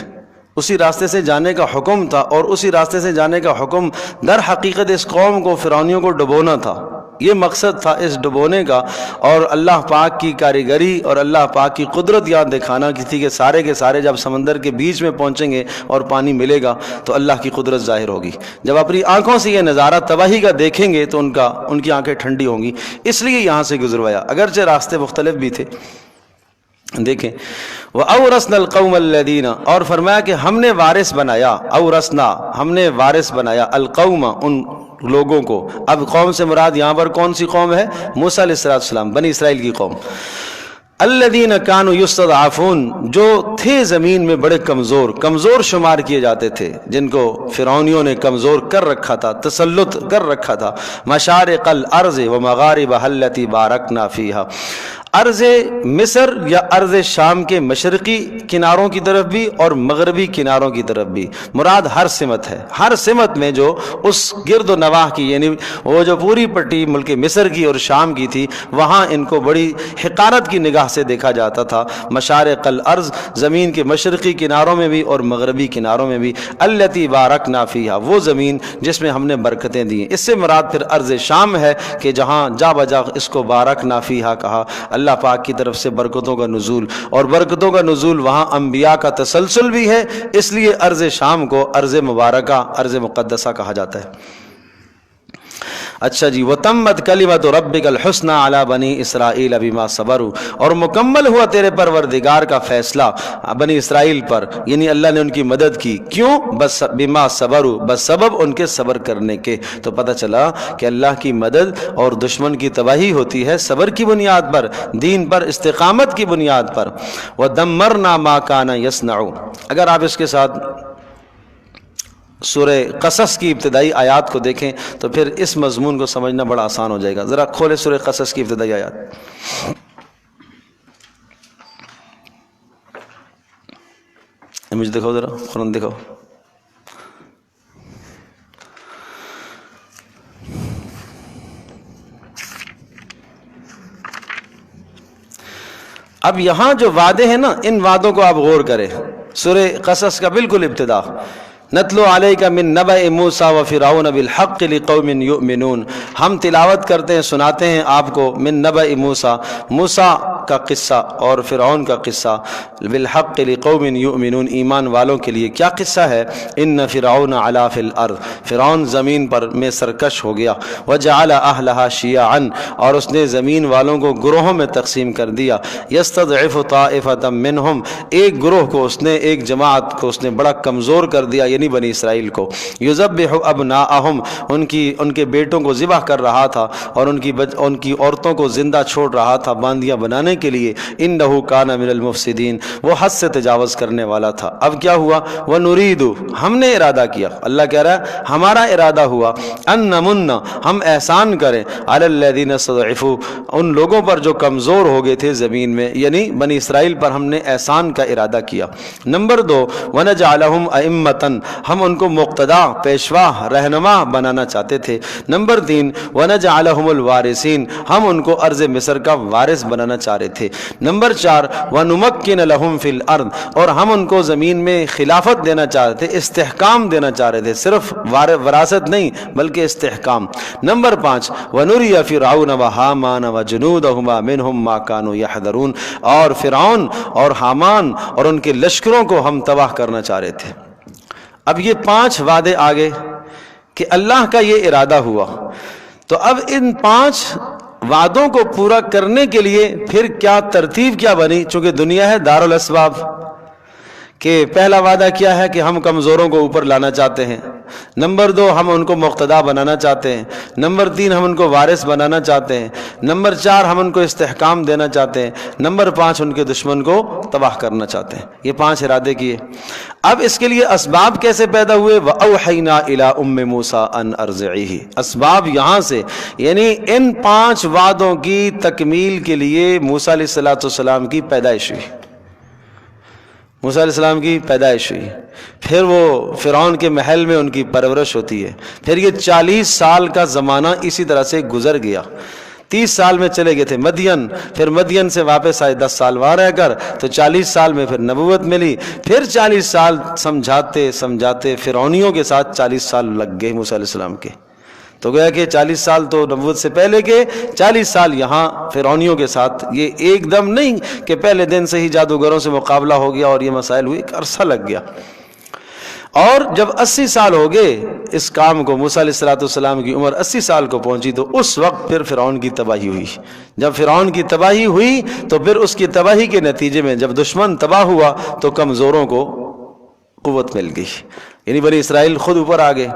اسی راستے سے جانے کا حکم تھا، اور اسی راستے سے جانے کا حکم در حقیقت اس قوم کو، فرعونیوں کو ڈبونا تھا. یہ مقصد تھا اس ڈبونے کا، اور اللہ پاک کی کاریگری اور اللہ پاک کی قدرت یاد دکھانا کی تھی کہ سارے کے سارے جب سمندر کے بیچ میں پہنچیں گے اور پانی ملے گا تو اللہ کی قدرت ظاہر ہوگی. جب اپنی آنکھوں سے یہ نظارہ تباہی کا دیکھیں گے تو ان کی آنکھیں ٹھنڈی ہوں گی، اس لیے یہاں سے گزروایا، اگرچہ راستے مختلف بھی تھے. دیکھیں وَأَوْرَثْنَا الْقَوْمَ الَّذِينَ، اور فرمایا کہ ہم نے وارث بنایا، اورثنا ہم نے وارث بنایا، القوم ان لوگوں کو. اب قوم سے مراد یہاں پر کون سی قوم ہے؟ موسیٰ علیہ السلام، بنی اسرائیل کی قوم. الذین کانوا یستضعفون، جو تھے زمین میں بڑے کمزور شمار کیے جاتے تھے، جن کو فرعونیوں نے کمزور کر رکھا تھا، تسلط کر رکھا تھا. مشارق الارض ومغاربها التي بارکنا فیہا، ارض مصر یا ارض شام کے مشرقی کناروں کی طرف بھی اور مغربی کناروں کی طرف بھی، مراد ہر سمت ہے. ہر سمت میں جو اس گرد و نواح کی، یعنی وہ جو پوری پٹی ملک مصر کی اور شام کی تھی، وہاں ان کو بڑی حقارت کی نگاہ سے دیکھا جاتا تھا. مشارق الارض، زمین کے مشرقی کناروں میں بھی اور مغربی کناروں میں بھی. التی بارکنا فیہا، وہ زمین جس میں ہم نے برکتیں دی. اس سے مراد پھر ارض شام ہے کہ جہاں جا بجا اس کو بارکنا فیہا کہا، اللہ پاک کی طرف سے برکتوں کا نزول، اور برکتوں کا نزول وہاں انبیاء کا تسلسل بھی ہے، اس لیے ارض شام کو ارض مبارکہ، ارض مقدسہ کہا جاتا ہے. اچھا جی، وَتَمَّتْ كَلِمَةُ رَبِّكَ الْحُسْنَى عَلَى بَنِي إِسْرَائِيلَ بِمَا صَبَرُوا، اور مکمل ہوا تیرے پروردگار کا فیصلہ بنی اسرائیل پر، یعنی اللہ نے ان کی مدد کی. کیوں؟ بس بما صبروا، بس سبب ان کے صبر کرنے کے. تو پتہ چلا کہ اللہ کی مدد اور دشمن کی تباہی ہوتی ہے صبر کی بنیاد پر، دین پر، استقامت کی بنیاد پر. وَدَمَّرْنَا مَا كَانَ يَصْنَعُ. اگر آپ اس کے ساتھ سورہ قصص کی ابتدائی آیات کو دیکھیں تو پھر اس مضمون کو سمجھنا بڑا آسان ہو جائے گا. ذرا کھولے سورہ قصص کی ابتدائی آیات. مجھے دکھاؤ ذرا، قرآن دکھاؤ. اب یہاں جو وعدے ہیں نا، ان وعدوں کو آپ غور کریں. سورہ قصص کا بالکل ابتدا، نتلو علیک من نبأ موسیٰ وفرعون بالحق لقوم یؤمنون، ہم تلاوت کرتے ہیں، سناتے ہیں آپ کو من نبأ موسیٰ، موسیٰ کا قصہ اور فرعون کا قصہ، بالحق لقوم یؤمنون، ایمان والوں کے لیے. کیا قصہ ہے؟ ان فرعون علا فی الارض، فرعون زمین پر میں سرکش ہو گیا. وجعل اہلہا شیعا، اور اس نے زمین والوں کو گروہوں میں تقسیم کر دیا. یستضعف طائفۃ منہم، ایک گروہ کو اس نے، ایک جماعت کو اس نے بڑا کمزور کر دیا، یعنی بنی اسرائیل کو. یذبح ابناءہم، ان کے بیٹوں کو ذبح کر رہا تھا اور ان کی عورتوں کو زندہ چھوڑ رہا تھا باندیاں بنانے کے لیے. انہ کان من المفسدین، وہ حد سے تجاوز کرنے والا تھا. اب کیا ہوا؟ ونرید، ہم نے ارادہ کیا، اللہ کہہ رہا ہے ہمارا ارادہ ہوا، ان نمن، ہم احسان کریں، علی الذین استضعفوا، ان لوگوں پر جو کمزور ہو گئے تھے زمین میں، یعنی بنی اسرائیل پر ہم نے احسان کا ارادہ کیا. نمبر 2، ونجعلہم ائمۃ، ہم ان کو مقتدا، پیشوا، رہنما بنانا چاہتے تھے. نمبر 3، ونجعلہم الوارثین، ہم ان کو ارض مصر کا وارث بنانا چاہ رہے تھے. نمبر 4، ونمکن لہم فی الارض، اور ہم ان کو زمین میں خلافت دینا چاہ رہے تھے، استحکام دینا چاہ رہے تھے، صرف وراثت نہیں بلکہ استحکام. نمبر 5، ونری فرعون وہامان وجنودہما منہم ما کانوا یحذرون، اور فرعون اور حامان اور ان کے لشکروں کو ہم تباہ کرنا چاہ رہے تھے. اب یہ 5 وعدے آگے کہ اللہ کا یہ ارادہ ہوا. تو اب ان 5 وعدوں کو پورا کرنے کے لیے پھر کیا ترتیب کیا بنی؟ چونکہ دنیا ہے دار الاسباب، کہ پہلا وعدہ کیا ہے کہ ہم کمزوروں کو اوپر لانا چاہتے ہیں. نمبر 2، ہم ان کو مقتدا بنانا چاہتے ہیں. نمبر 3، ہم ان کو وارث بنانا چاہتے ہیں. نمبر 4، ہم ان کو استحکام دینا چاہتے ہیں. نمبر 5، ان کے دشمن کو تباہ کرنا چاہتے ہیں. یہ 5 ارادے کیے. اب اس کے لیے اسباب کیسے پیدا ہوئے؟ وَأَوْحَيْنَا إِلَىٰ أُمِّ مُوسَىٰ أَنْ أَرْضِعِهِ، اسباب یہاں سے، یعنی ان 5 وعدوں کی تکمیل کے لیے موسیٰ علیہ السلام کی پیدائش ہوئی. موسیٰ علیہ السلام کی پیدائش ہوئی، پھر وہ فرعون کے محل میں ان کی پرورش ہوتی ہے. پھر یہ 40 سال کا زمانہ اسی طرح سے گزر گیا. 30 سال میں چلے گئے تھے مدین، پھر مدین سے واپس آئے 10 سال وہاں رہ کر، تو 40 سال میں پھر نبوت ملی. پھر 40 سال سمجھاتے فرعونیوں کے ساتھ 40 سال لگ گئے موسیٰ علیہ السلام کے. تو گویا کہ 40 سال تو نبوت سے پہلے کے، 40 سال یہاں فرعونیوں کے ساتھ. یہ ایک دم نہیں کہ پہلے دن سے ہی جادوگروں سے مقابلہ ہو گیا اور یہ مسائل ہوئے، ایک عرصہ لگ گیا. اور جب 80 سال ہو گئے اس کام کو، موسیٰ علیہ السلام کی عمر 80 سال کو پہنچی، تو اس وقت پھر فرعون کی تباہی ہوئی. جب فرعون کی تباہی ہوئی تو پھر اس کی تباہی کے نتیجے میں جب دشمن تباہ ہوا تو کمزوروں کو قوت مل گئی. یعنی بنی اسرائیل خود اوپر آ گئے،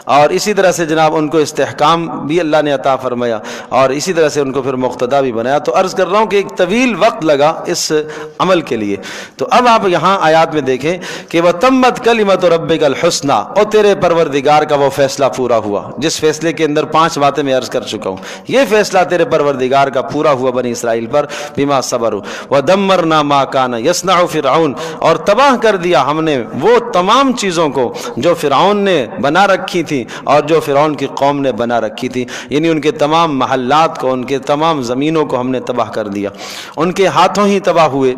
اور اسی طرح سے جناب ان کو استحکام بھی اللہ نے عطا فرمایا، اور اسی طرح سے ان کو پھر مقتدا بھی بنایا۔ تو عرض کر رہا ہوں کہ ایک طویل وقت لگا اس عمل کے لیے۔ تو اب آپ یہاں آیات میں دیکھیں کہ وَتَمَّتْ كَلِمَةُ رَبِّكَ الْحُسْنَى، اور تیرے پروردگار کا وہ فیصلہ پورا ہوا، جس فیصلے کے اندر 5 باتیں میں عرض کر چکا ہوں۔ یہ فیصلہ تیرے پروردگار کا پورا ہوا بنی اسرائیل پر، بما صبروا وَدَمَّرْنَا مَا كَانَ يَصْنَعُ فِرْعَوْنَ، اور تباہ کر دیا ہم نے وہ تمام چیزوں کو جو فرعون نے بنا رکھی تھی اور جو فرعون کی قوم نے بنا رکھی تھی، یعنی ان کے تمام محلات کو، ان کے تمام زمینوں کو ہم نے تباہ کر دیا، ان کے ہاتھوں ہی تباہ ہوئے۔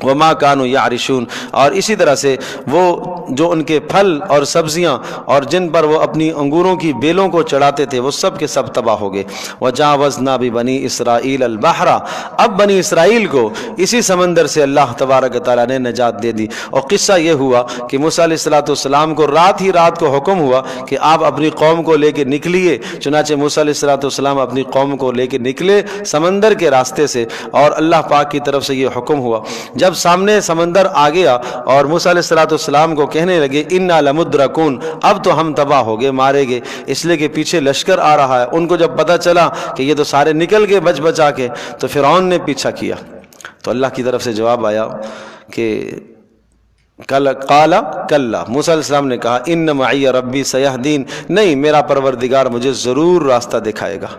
وما كانوا يعرشون، اور اسی طرح سے وہ جو ان کے پھل اور سبزیاں اور جن پر وہ اپنی انگوروں کی بیلوں کو چڑھاتے تھے وہ سب کے سب تباہ ہو گئے۔ وجاوزنا ببنی اسرائیل البحر، اب بنی اسرائیل کو اسی سمندر سے اللہ تبارک تعالیٰ نے نجات دے دی۔ اور قصہ یہ ہوا کہ موسیٰ علیہ السلام کو رات کو حکم ہوا کہ آپ اپنی قوم کو لے کے نکلیے، چنانچہ موسیٰ علیہ السلام اپنی قوم کو لے کے نکلے سمندر کے راستے سے، اور اللہ پاک کی طرف سے یہ حکم ہوا۔ جب سامنے سمندر آ گیا اور موسیٰ علیہ السلام کو کہنے لگے انا لمدرکون، اب تو ہم تباہ ہو گئے، مارے گئے، اس لیے کہ پیچھے لشکر آ رہا ہے۔ ان کو جب پتہ چلا کہ یہ تو سارے نکل گئے بچ بچا کے، تو فرعون نے پیچھا کیا۔ تو اللہ کی طرف سے جواب آیا کہ قال کلا، موسیٰ علیہ السلام نے کہا ان معی ربی سیہدین، نہیں، میرا پروردگار مجھے ضرور راستہ دکھائے گا۔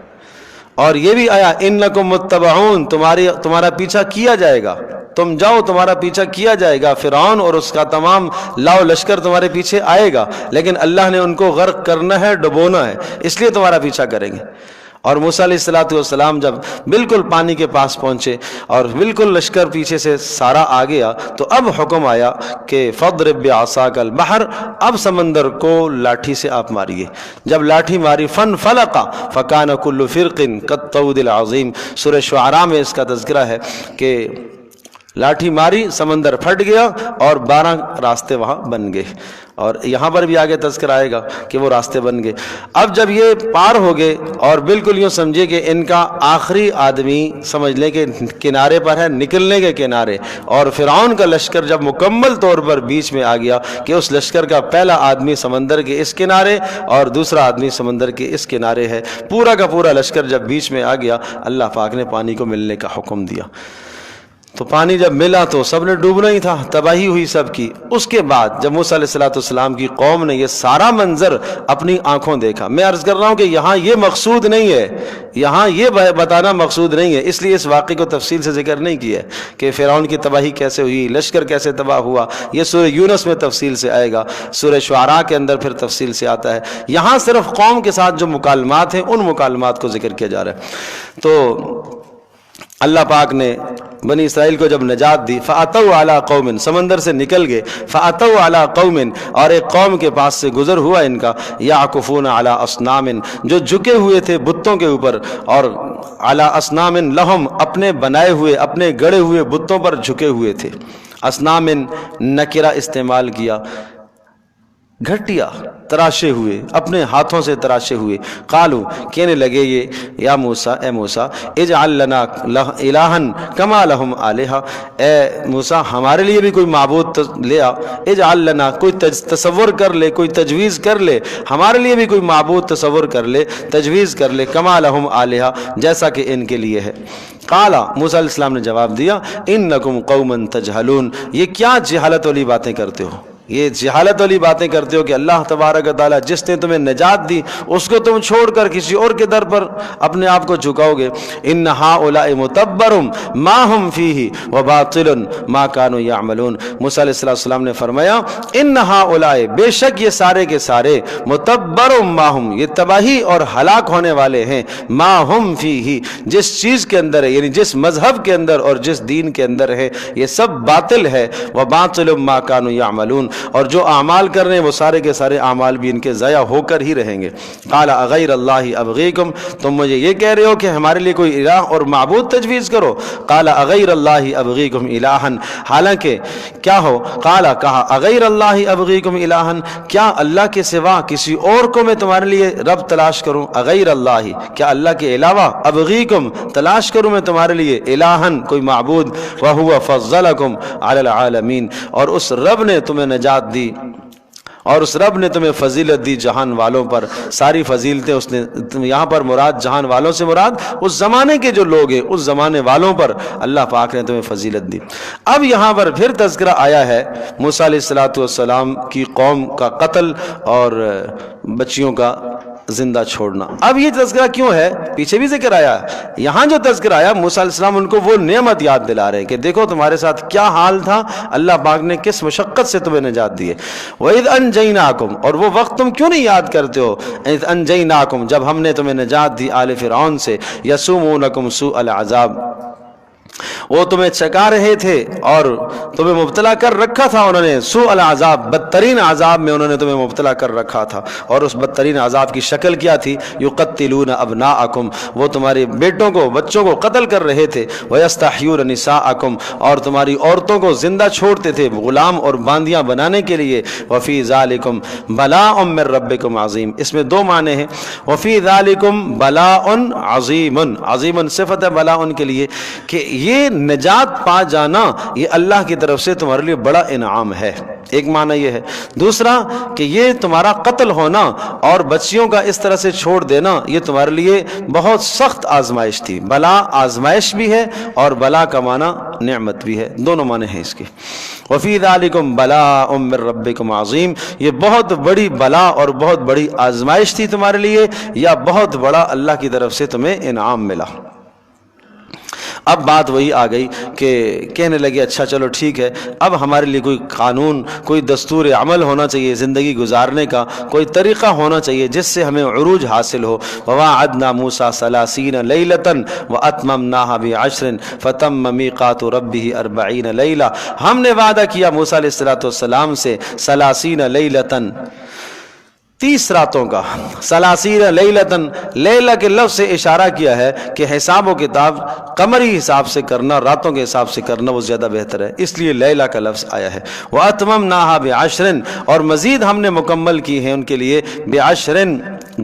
اور یہ بھی آیا انکم متبعون، تمہارا پیچھا کیا جائے گا، تم جاؤ، تمہارا پیچھا کیا جائے گا، فرعون اور اس کا تمام لاؤ لشکر تمہارے پیچھے آئے گا، لیکن اللہ نے ان کو غرق کرنا ہے، ڈبونا ہے، اس لیے تمہارا پیچھا کریں گے۔ اور موسیٰ علیہ السلام جب بالکل پانی کے پاس پہنچے اور بالکل لشکر پیچھے سے سارا آ گیا، تو اب حکم آیا کہ فَاضْرِب بِعَصَاكَ الْبَحْرَ، اب سمندر کو لاٹھی سے آپ ماریے۔ جب لاٹھی ماری فَانْفَلَقَ فَكَانَ كُلُّ فِرْقٍ كَالطَّوْدِ الْعَظِيمِ، سورہ شعراء میں اس کا تذکرہ ہے کہ لاٹھی ماری، سمندر پھٹ گیا اور 12 راستے وہاں بن گئے، اور یہاں پر بھی آگے تذکر آئے گا کہ وہ راستے بن گئے۔ اب جب یہ پار ہو گئے اور بالکل یوں سمجھے کہ ان کا آخری آدمی سمجھ لیں کہ کنارے پر ہے، نکلنے کے کنارے، اور فرعون کا لشکر جب مکمل طور پر بیچ میں آ گیا کہ اس لشکر کا پہلا آدمی سمندر کے اس کنارے اور دوسرا آدمی سمندر کے اس کنارے ہے، پورا کا پورا لشکر جب بیچ میں آ گیا، اللہ پاک نے پانی کو ملنے کا حکم دیا۔ تو پانی جب ملا تو سب نے ڈوبنا ہی تھا، تباہی ہوئی سب کی۔ اس کے بعد جب موسیٰ علیہ السلام کی قوم نے یہ سارا منظر اپنی آنکھوں دیکھا، میں عرض کر رہا ہوں کہ یہاں یہ مقصود نہیں ہے، یہاں یہ بتانا مقصود نہیں ہے، اس لیے اس واقعے کو تفصیل سے ذکر نہیں کیا ہے کہ فرعون کی تباہی کیسے ہوئی، لشکر کیسے تباہ ہوا، یہ سورہ یونس میں تفصیل سے آئے گا، سورہ شعراء کے اندر پھر تفصیل سے آتا ہے۔ یہاں صرف قوم کے ساتھ جو مکالمات ہیں ان مکالمات کو ذکر کیا جا رہا ہے۔ تو اللہ پاک نے بنی اسرائیل کو جب نجات دی، فَأَتَوْا عَلَىٰ قَوْمٍ، سمندر سے نکل گئے، فَأَتَوْا عَلَىٰ قَوْمٍ، اور ایک قوم کے پاس سے گزر ہوا ان کا، يَعْكُفُونَ عَلَىٰ أَصْنَامٍ، جو جھکے ہوئے تھے بتوں کے اوپر، اور عَلَىٰ أَصْنَامٍ لَهُمْ، اپنے بنائے ہوئے، اپنے گڑے ہوئے بتوں پر جھکے ہوئے تھے۔ أَصْنَامٍ نکرہ استعمال کیا، گھٹیا، تراشے ہوئے، اپنے ہاتھوں سے تراشے ہوئے۔ قالو، کہنے لگے یہ یا موسیٰ، اے موسیٰ، اجعل لنا الہن کما لہم آلہہ، اے موسیٰ ہمارے لیے بھی کوئی معبود لے آ، اجعل لنا، کوئی تصور کر لے، کوئی تجویز کر لے، ہمارے لیے بھی کوئی معبود تصور کر لے، تجویز کر لے، کما لہم آلہہ، جیسا کہ ان کے لیے ہے۔ قالا، موسیٰ علیہ السلام نے جواب دیا، انکم قوما تجہلون، یہ کیا جہالت والی باتیں کرتے ہو، یہ جہالت والی باتیں کرتے ہو کہ اللہ تبارک و تعالیٰ جس نے تمہیں نجات دی اس کو تم چھوڑ کر کسی اور کے در پر اپنے آپ کو جھکاؤ گے۔ ان ہؤلاء متبر ما هم فیہ وباطل ما كانوا يعملون، موسیٰ علیہ السلام نے فرمایا ان ہؤلاء، بے شک یہ سارے کے سارے، متبر ما هم، یہ تباہی اور ہلاک ہونے والے ہیں، ما هم فیہ، جس چیز کے اندر ہے، یعنی جس مذہب کے اندر اور جس دین کے اندر ہے، یہ سب باطل ہے، وباطل ما كانوا يعملون، اور جو اعمال کر رہے ہیں وہ سارے کے سارے اعمال بھی ان کے ضائع ہو کر ہی رہیں گے۔ قال اغیر اللہ ابغیکم، تم مجھے یہ کہہ رہے ہو کہ ہمارے لیے کوئی الہ اور معبود تجویز کرو۔ قال اغیر اللہ ابغیکم الہا، حالانکہ کیا ہو، قال کہا، اغیر اللہ ابغیکم الہا، کیا اللہ کے سوا کسی اور کو میں تمہارے لیے رب تلاش کروں، اغیر اللہ، کیا اللہ کے علاوہ، ابغیکم تلاش کروں میں تمہارے لیے الہا، کوئی معبود، وہو فضلکم علی العالمین، اور اس رب نے تمہیں نجات دی، اور اس رب نے تمہیں فضیلت دی جہان والوں پر. ساری فضیلتیں اس نے, یہاں پر مراد جہان والوں سے مراد اس زمانے کے جو لوگ ہیں, اس زمانے والوں پر اللہ پاک نے تمہیں فضیلت دی. اب یہاں پر پھر تذکرہ آیا ہے موسیٰ علیہ السلام کی قوم کا قتل اور بچیوں کا زندہ چھوڑنا. اب یہ تذکرہ کیوں ہے؟ پیچھے بھی ذکر آیا, یہاں جو تذکرہ آیا موسیٰ علیہ السلام ان کو وہ نعمت یاد دلا رہے ہیں کہ دیکھو تمہارے ساتھ کیا حال تھا, اللہ پاک نے کس مشقت سے تمہیں نجات دی ہے. وَإِذْ أَنْجَيْنَاكُمْ, اور وہ وقت تم کیوں نہیں یاد کرتے ہو, اِذْ أَنْجَيْنَاكُمْ, جب ہم نے تمہیں نجات دی آل فرعون سے, يَسُومُونَكُمْ سُوءَ الْعَذَابِ, وہ تمہیں چکا رہے تھے اور تمہیں مبتلا کر رکھا تھا انہوں نے, سوء العذاب, بدترین عذاب میں انہوں نے تمہیں مبتلا کر رکھا تھا. اور اس بدترین عذاب کی شکل کیا تھی؟ یقتلون ابناءکم, وہ تمہارے بیٹوں کو, بچوں کو قتل کر رہے تھے. ویستحیون نساءکم, اور تمہاری عورتوں کو زندہ چھوڑتے تھے غلام اور باندیاں بنانے کے لیے. وفی ذالکم بلاء من ربکم عظیم, اس میں دو معنی ہیں. وفی ذالکم بلاء عظیم, عظیم صفت ہے بلاء کے لیے کہ یہ نجات پا جانا یہ اللہ کی طرف سے تمہارے لیے بڑا انعام ہے. ایک معنی یہ ہے. دوسرا کہ یہ تمہارا قتل ہونا اور بچیوں کا اس طرح سے چھوڑ دینا یہ تمہارے لیے بہت سخت آزمائش تھی. بلا آزمائش بھی ہے اور بلا کا معنی نعمت بھی ہے, دونوں معنی ہیں اس کے. وفی ذالکم بلاء من ربکم عظیم, یہ بہت بڑی بلا اور بہت بڑی آزمائش تھی تمہارے لیے, یا بہت بڑا اللہ کی طرف سے تمہیں انعام ملا. اب بات وہی آ گئی کہ کہنے لگے اچھا چلو ٹھیک ہے, اب ہمارے لیے کوئی قانون, کوئی دستور عمل ہونا چاہیے, زندگی گزارنے کا کوئی طریقہ ہونا چاہیے جس سے ہمیں عروج حاصل ہو. وواعدنا موسیٰ 30 لیلۃ واتممناها بعشر فتم میقات ربہ 40 لیلہ, ہم نے وعدہ کیا موسیٰ علیہ السلام سے 30 لیلۃ, 30 راتوں کا. 30 لیلتن, لیلہ کے لفظ سے اشارہ کیا ہے کہ حساب و کتاب قمری حساب سے کرنا, راتوں کے حساب سے کرنا وہ زیادہ بہتر ہے, اس لیے لیلہ کا لفظ آیا ہے. وَأَتْمَمْنَاهَا بِعَشْرٍ, اور مزید ہم نے مکمل کی ہیں ان کے لیے بعشرٍ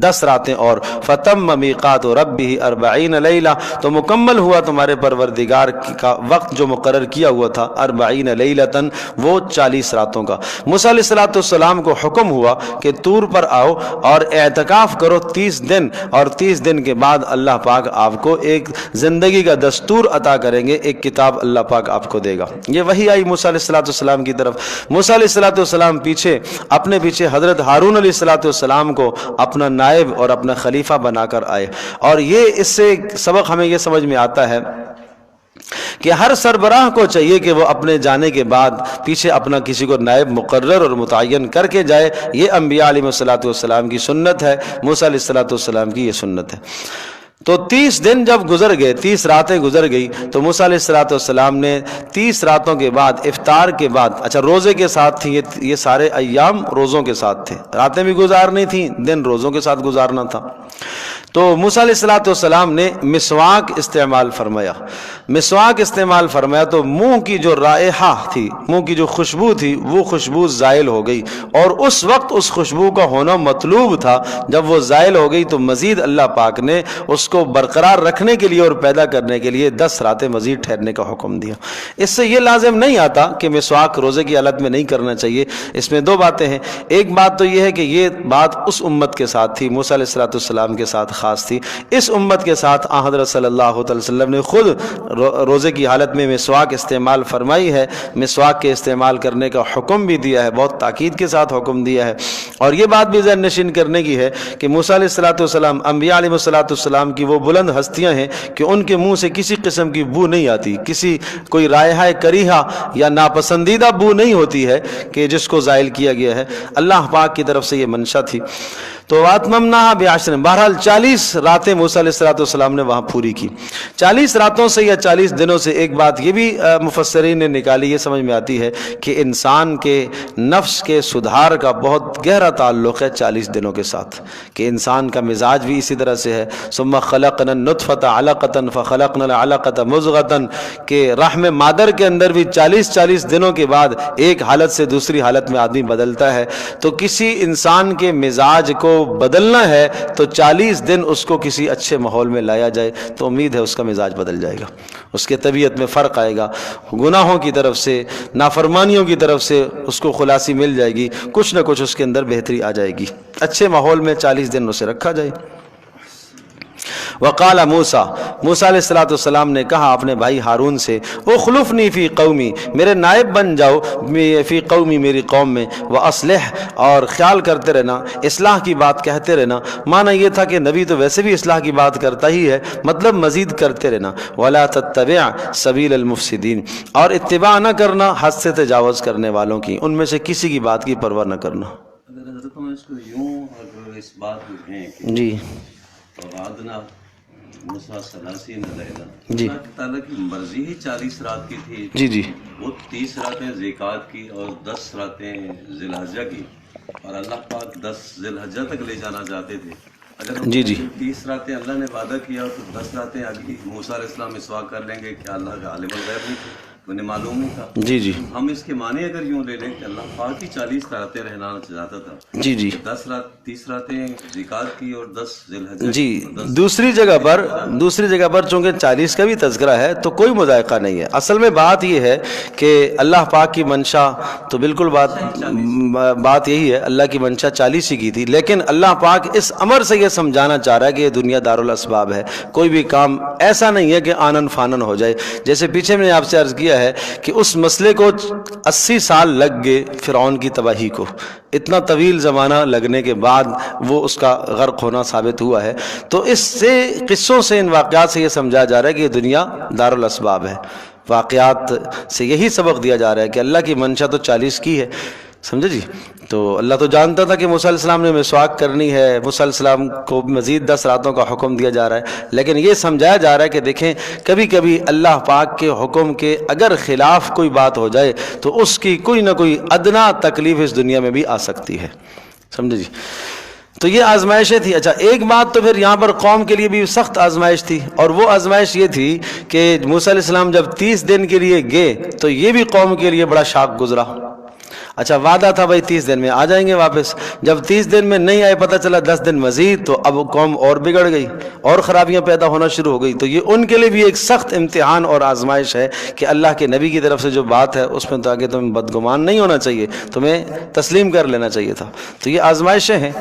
10 راتیں. اور فَتَمَّ مِيقَاتُ رَبِّهِ 40 لیلہ, تو مکمل ہوا تمہارے پروردگار کا وقت جو مقرر کیا ہوا تھا 40 لیلتن, وہ 40 راتوں کا. موسیٰ علیہ السلام کو حکم ہوا کہ طور پر آؤ اور اعتکاف کرو 30 دن, اور 30 دن کے بعد اللہ پاک آپ کو ایک زندگی کا دستور عطا کریں گے, ایک کتاب اللہ پاک آپ کو دے گا. یہ وحی آئی موسیٰ علیہ السلام کی طرف. موسیٰ علیہ السلام پیچھے اپنے پیچھے حضرت ہارون علیہ السلام کو اپنا نائب اور اپنا خلیفہ بنا کر آئے. اور یہ اس سے سبق ہمیں یہ سمجھ میں آتا ہے کہ ہر سربراہ کو چاہیے کہ وہ اپنے جانے کے بعد پیچھے اپنا کسی کو نائب مقرر اور متعین کر کے جائے. یہ انبیاء علیہ السلام کی سنت ہے, موسیٰ علیہ السلام کی یہ سنت ہے. تو 30 دن جب گزر گئے, 30 راتیں گزر گئی, تو موسیٰ علیہ السلام نے 30 راتوں کے بعد افطار کے بعد, اچھا روزے کے ساتھ تھی یہ سارے ایام روزوں کے ساتھ تھے, راتیں بھی گزارنی تھیں, دن روزوں کے ساتھ گزارنا تھا. تو موسیٰ علیہ السلام نے مسواک استعمال فرمایا. مسواک استعمال فرمایا تو منہ کی جو رائحہ تھی, منہ کی جو خوشبو تھی, وہ خوشبو زائل ہو گئی. اور اس وقت اس خوشبو کا ہونا مطلوب تھا. جب وہ زائل ہو گئی تو مزید اللہ پاک نے اس کو برقرار رکھنے کے لیے اور پیدا کرنے کے لیے 10 راتیں مزید ٹھہرنے کا حکم دیا. اس سے یہ لازم نہیں آتا کہ مسواک روزے کی حالت میں نہیں کرنا چاہیے. اس میں دو باتیں ہیں. ایک بات تو یہ ہے کہ یہ بات اس امت کے ساتھ تھی, موسیٰ علیہ السلام کے ساتھ خاص تھی. اس امت کے ساتھ حضرت صلی اللہ علیہ وسلم نے خود روزے کی حالت میں مسواک استعمال فرمائی ہے. مسواک کے استعمال کرنے کا حکم بھی دیا ہے, بہت تاکید کے ساتھ حکم دیا ہے. اور یہ بات بھی ذہن نشین کرنے کی ہے کہ موسیٰ علیہ السلام, انبیاء علیہ السلام کی وہ بلند ہستیاں ہیں کہ ان کے منہ سے کسی قسم کی بو نہیں آتی, کسی کوئی رائحہ کریہہ یا ناپسندیدہ بو نہیں ہوتی ہے کہ جس کو زائل کیا گیا ہے. اللہ پاک کی طرف سے یہ منشا تھی. تو واتممناها بعشر, بہرحال 40 راتیں موسیٰ علیہ السلام نے وہاں پوری کی. 40 راتوں سے یا 40 دنوں سے ایک بات یہ بھی مفسرین نے نکالی, یہ سمجھ میں آتی ہے کہ انسان کے نفس کے سدھار کا بہت گہرا تعلق ہے 40 دنوں کے ساتھ, کہ انسان کا مزاج بھی اسی طرح سے ہے. ثم خلقنا النطفة علقة فخلقنا العلقة مضغة, کہ رحم مادر کے اندر بھی 40 دنوں کے بعد ایک حالت سے دوسری حالت میں آدمی بدلتا ہے. تو کسی انسان کے مزاج کو بدلنا ہے تو 40 دن اس کو کسی اچھے ماحول میں لایا جائے تو امید ہے اس کا مزاج بدل جائے گا، اس کے طبیعت میں فرق آئے گا، گناہوں کی طرف سے، نافرمانیوں کی طرف سے اس کو خلاصی مل جائے گی، کچھ نہ کچھ اس کے اندر بہتری آ جائے گی۔ اچھے ماحول میں 40 دن اسے رکھا جائے۔ وقال موسیٰ، موسیٰ علیہ السلام نے کہا اپنے بھائی ہارون سے، اخلفنی فی قومی، میرے نائب بن جاؤ فی قومی، میری قوم میں، واصلح، اور خیال کرتے رہنا، اصلاح کی بات کہتے رہنا۔ معنی یہ تھا کہ نبی تو ویسے بھی اصلاح کی بات کرتا ہی ہے، مطلب مزید کرتے رہنا۔ ولا تتبع سبیل المفسدین، اور اتباع نہ کرنا حد سے تجاوز کرنے والوں کی، ان میں سے کسی کی بات کی پرواہ نہ کرنا۔ اگر حضرت ہم اس کو یوں اگر اس بات کو کہیں کہ جی وعدنا موسیٰ 30 لیلہ، جی، اللہ تعالیٰ کی مرضی ہی 40 رات کی تھی، جی جی وہ 30 راتیں ذیقعت کی اور 10 راتیں ذی الحجہ کی، اور اللہ پاک 10 ذی الحجہ تک لے جانا چاہتے تھے۔ اگر ہم جی جی 30 راتیں اللہ نے وعدہ کیا تو 10 راتیں ابھی موسیٰ علیہ السلام مسواک کر لیں گے کہ اللہ کا عالم الغیب نہیں تھے، انہیں معلوم نہیں تھا۔ جی جی ہم اس کے معنی اگر یوں لے لیں کہ اللہ پاک ہی 40 راتیں رہنا چاہتا تھا، جی جی 30 راتیں ذیقعت کی اور 10 ذی الحجہ جی، کی، دوسری جگہ پر چونکہ 40 کا بھی تذکرہ ہے تو کوئی مذائقہ نہیں ہے۔ اصل میں بات یہ ہے کہ اللہ پاک کی منشا تو بالکل بات یہی ہے، اللہ کی منشا 40 ہی کی تھی، لیکن اللہ پاک اس امر سے یہ سمجھانا چاہ رہا ہے کہ یہ دنیا دارالاسباب ہے، کوئی بھی کام ایسا نہیں ہے کہ آنن فانن ہو جائے۔ جیسے پیچھے میں نے آپ سے عرض کیا ہے کہ اس مسئلے کو 80 سال لگ گئے فرعون کی تباہی کو، اتنا طویل زمانہ لگنے کے بعد وہ اس کا غرق ہونا ثابت ہوا ہے۔ تو اس سے قصوں سے، ان واقعات سے یہ سمجھا جا رہا ہے کہ یہ دنیا دارالاسباب ہے۔ واقعات سے یہی سبق دیا جا رہا ہے کہ اللہ کی منشا تو 40 کی ہے، سمجھے جی؟ تو اللہ تو جانتا تھا کہ موسیٰ علیہ السلام نے مسواک کرنی ہے، موسیٰ علیہ السلام کو مزید 10 راتوں کا حکم دیا جا رہا ہے، لیکن یہ سمجھایا جا رہا ہے کہ دیکھیں کبھی کبھی اللہ پاک کے حکم کے اگر خلاف کوئی بات ہو جائے تو اس کی کوئی نہ کوئی ادنا تکلیف اس دنیا میں بھی آ سکتی ہے، سمجھے جی؟ تو یہ آزمائشیں تھی۔ اچھا، ایک بات تو پھر یہاں پر قوم کے لیے بھی سخت آزمائش تھی، اور وہ آزمائش یہ تھی کہ موسیٰ علیہ السلام جب 30 دن کے لیے گئے تو یہ بھی قوم کے لیے بڑا شاق گزرا۔ اچھا، وعدہ تھا بھائی 30 دن میں آ جائیں گے واپس، جب 30 دن میں نہیں آئے، پتہ چلا 10 دن مزید، تو اب قوم اور بگڑ گئی اور خرابیاں پیدا ہونا شروع ہو گئی۔ تو یہ ان کے لیے بھی ایک سخت امتحان اور آزمائش ہے کہ اللہ کے نبی کی طرف سے جو بات ہے اس میں تو آگے تمہیں بدگمان نہیں ہونا چاہیے، تمہیں تسلیم کر لینا چاہیے تھا۔ تو یہ آزمائشیں ہیں۔